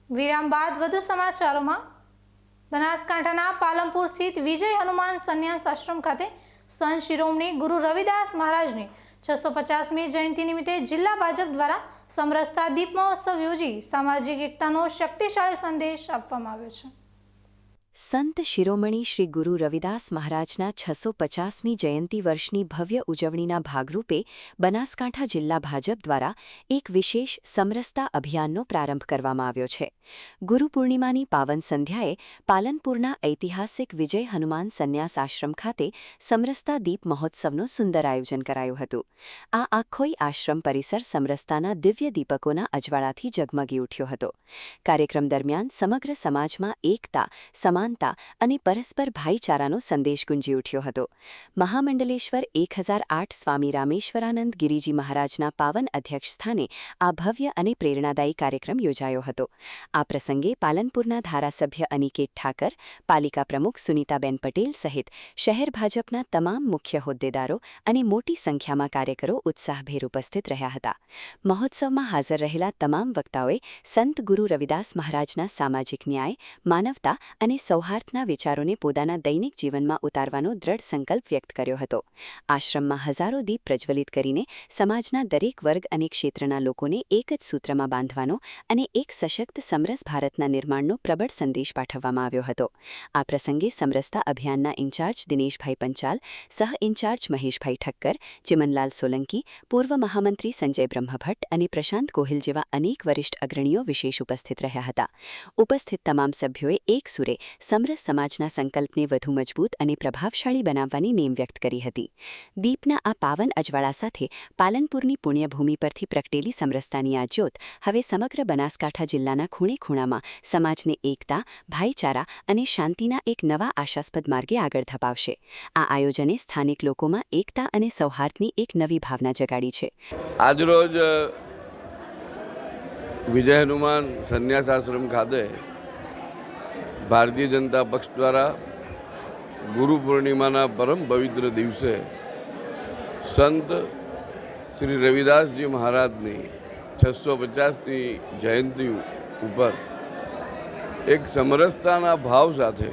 વિરામ બાદ વધુ સમાચારોમાં. બનાસકાંઠાના પાલનપુર સ્થિત વિજય હનુમાન સંન્યાસ આશ્રમ ખાતે સંત શિરોમણી ગુરુ રવિદાસ મહારાજની 650મી જયંતિ નિમિત્તે જિલ્લા ભાજપ દ્વારા સમરસતા દીપ મહોત્સવ યોજી સામાજિક એકતાનો શક્તિશાળી સંદેશ આપવામાં આવ્યો છે. સંત શિરોમણી શ્રી ગુરુ રવિદાસ મહારાજના 650મી જયંતિ વર્ષની ભવ્ય ઉજવણીના ભાગરૂપે બનાસકાંઠા જિલ્લા ભાજપ દ્વારા એક વિશેષ સમરસતા અભિયાનનો પ્રારંભ કરવામાં આવ્યો છે. ગુરુ પૂર્ણિમાની પાવન સંધ્યાએ પાલનપુરના ઐતિહાસિક વિજય હનુમાન સંન્યાસ આશ્રમ ખાતે સમરસતા દીપ મહોત્સવનું સુંદર આયોજન કરાયું હતું. આ આખોય આશ્રમ પરિસર સમરસતાના દિવ્ય દીપકોના અજવાળાથી ઝગમગી ઉઠ્યો હતો. કાર્યક્રમ દરમિયાન સમગ્ર સમાજમાં એકતા, સમાનતા અને પરસ્પર ભાઈચારાનો સંદેશ ગુંજી ઉઠ્યો હતો. મહામંડલેશ્વર 1008 સ્વામી રામેશ્વરાનંદ ગિરિજી મહારાજના પાવન અધ્યક્ષ સ્થાને આ ભવ્ય અને પ્રેરણાદાયી કાર્યક્રમ યોજાયો હતો. આ પ્રસંગે પાલનપુરના ધારાસભ્ય અનિકેત ઠાકર, પાલિકા પ્રમુખ સુનીતાબેન પટેલ સહિત શહેર ભાજપના તમામ મુખ્ય હોદ્દેદારો અને મોટી સંખ્યામાં કાર્યકરો ઉત્સાહભેર ઉપસ્થિત રહ્યા હતા. મહોત્સવમાં હાજર રહેલા તમામ વક્તાઓએ સંત ગુરુ રવિદાસ મહારાજના સામાજિક ન્યાય, માનવતા અને સૌહાર્દના વિચારોને પોતાના દૈનિક જીવનમાં ઉતારવાનો દ્રઢ સંકલ્પ વ્યક્ત કર્યો હતો. આશ્રમમાં હજારો દીપ પ્રજ્વલિત કરીને સમાજના દરેક વર્ગ અને ક્ષેત્રના લોકોને એક જ સૂત્રમાં બાંધવાનો અને એક સશક્ત સમરસ ભારતના નિર્માણનો પ્રબળ સંદેશ પાઠવવામાં આવ્યો હતો. આ પ્રસંગે સમરસતા અભિયાનના ઇન્ચાર્જ દિનેશભાઈ પંચાલ, સહ ઇન્ચાર્જ મહેશભાઈ ઠક્કર, ચિમનલાલ સોલંકી, પૂર્વ મહામંત્રી સંજય બ્રહ્મભટ્ટ અને પ્રશાંત ગોહિલ જેવા અનેક વરિષ્ઠ અગ્રણીઓ વિશેષ ઉપસ્થિત રહ્યા હતા. ઉપસ્થિત તમામ સભ્યોએ એક સુરે સમરસ સમાજના સંકલ્પને વધુ મજબૂત અને પ્રભાવશાળી બનાવવાની નેમ વ્યક્ત કરી હતી. દીપના આ પાવન અજવાળા સાથે પાલનપુરની પુણ્યભૂમિ પરથી પ્રગટેલી સમરસતાની આ જ્યોત હવે સમગ્ર બનાસકાંઠા જિલ્લાના ખૂણે ખૂણામાં સમાજને એકતા, ભાઈચારા અને શાંતિના એક નવા આશાસ્પદ માર્ગે આગળ ધપાવશે. આ આયોજને સ્થાનિક લોકોમાં એકતા અને સૌહાર્દની એક નવી ભાવના જગાડી છે. આજરોજ વિજય હનુમાન સંન્યાસ આશ્રમ ખાતે ભારતીય જનતા પક્ષ દ્વારા ગુરુ પૂર્ણિમાના પરમ પવિત્ર દિવસે સંત શ્રી રવિદાસજી મહારાજની 650મી જયંતિ ઉપર એક સમરસતાના ભાવ સાથે,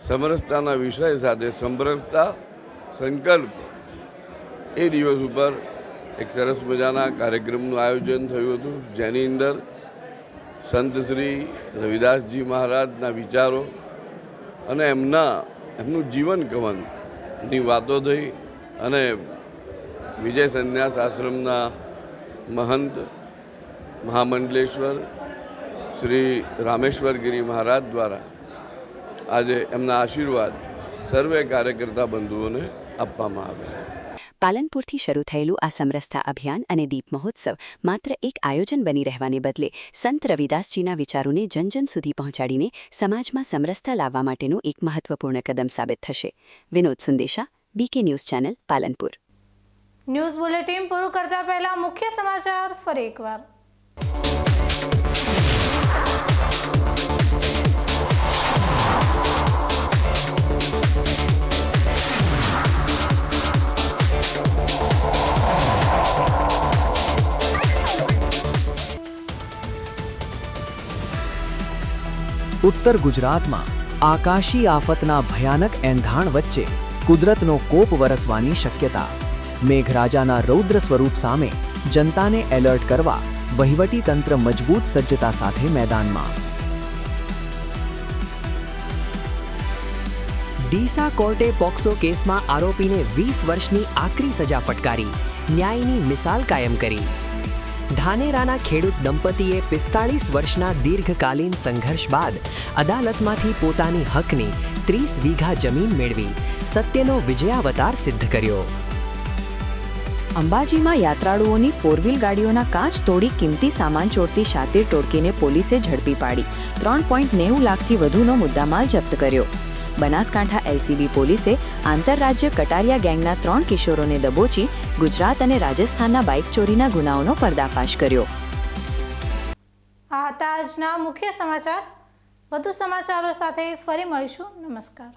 સમરસતાના વિષય સાથે, સમરસતા સંકલ્પ એ દિવસ ઉપર એક સરસ મજાના કાર્યક્રમનું આયોજન થયું હતું, જેની અંદર સંત શ્રી રવિદાસજી મહારાજના વિચારો અને એમનું જીવન કવનની વાતો થઈ અને વિજય સંન્યાસ આશ્રમના મહંત મહામંડલેશ્વર શ્રી રામેશ્વરગીરી મહારાજ દ્વારા આજે એમના આશીર્વાદ સર્વે કાર્યકર્તા બંધુઓને આપવામાં આવ્યા. પાલનપુરથી શરૂ થયેલું આ સમરસતા અભિયાન અને દીપ મહોત્સવ માત્ર એક આયોજન બની રહેવાને બદલે સંત રવિદાસજીના વિચારોને જન સુધી પહોંચાડીને સમાજમાં સમરસતા લાવવા માટેનું એક મહત્વપૂર્ણ કદમ સાબિત થશે. Vinod Sundesha, BK news channel, Palanpur. News bulletin પૂરું કરતા પહેલા મુખ્ય સમાચાર ફરી એકવાર. ઉત્તર ગુજરાતમાં આકાશી આફતના ભયાનક એંધાણ વચ્ચે કુદરતનો કોપ વરસવાની શક્યતા. મેઘરાજાના રૌદ્ર સ્વરૂપ સામે જનતાને એલર્ટ કરવા વહીવટી તંત્ર મજબૂત સજ્જતા સાથે મેદાનમાં. ડીસા કોર્ટે પોક્સો કેસમાં આરોપીને 20 વર્ષની આકરી સજા ફટકારી, ન્યાયની મિસાલ કાયમ કરી. ધાનેરાના ખેડૂત દંપતીએ 45 વર્ષના દીર્ઘકાલીન સંઘર્ષ બાદ અદાલતમાંથી પોતાની હકની 30 વીઘા જમીન મેળવી સત્યનો વિજયાવતાર સિદ્ધ કર્યો. અંબાજીમાં યાત્રાળુઓની 4વ્હીલ ગાડીઓના કાચ તોડી કિંમતી સામાન ચોરતી શાતીર ટોળકીને પોલીસે ઝડપી પાડી 3.90 લાખથી વધુનો મુદ્દામાલ જપ્ત કર્યો. બનાસકાંઠા એલસીબી પોલીસે આંતરરાજ્ય કટારિયા ગેંગના 3 કિશોરોને દબોચી ગુજરાત અને રાજસ્થાનના બાઇક ચોરીના ગુનાઓનો પર્દાફાશ કર્યો. આ હતા આજના મુખ્ય સમાચાર. વધુ સમાચારો સાથે ફરી મળીશું. નમસ્કાર.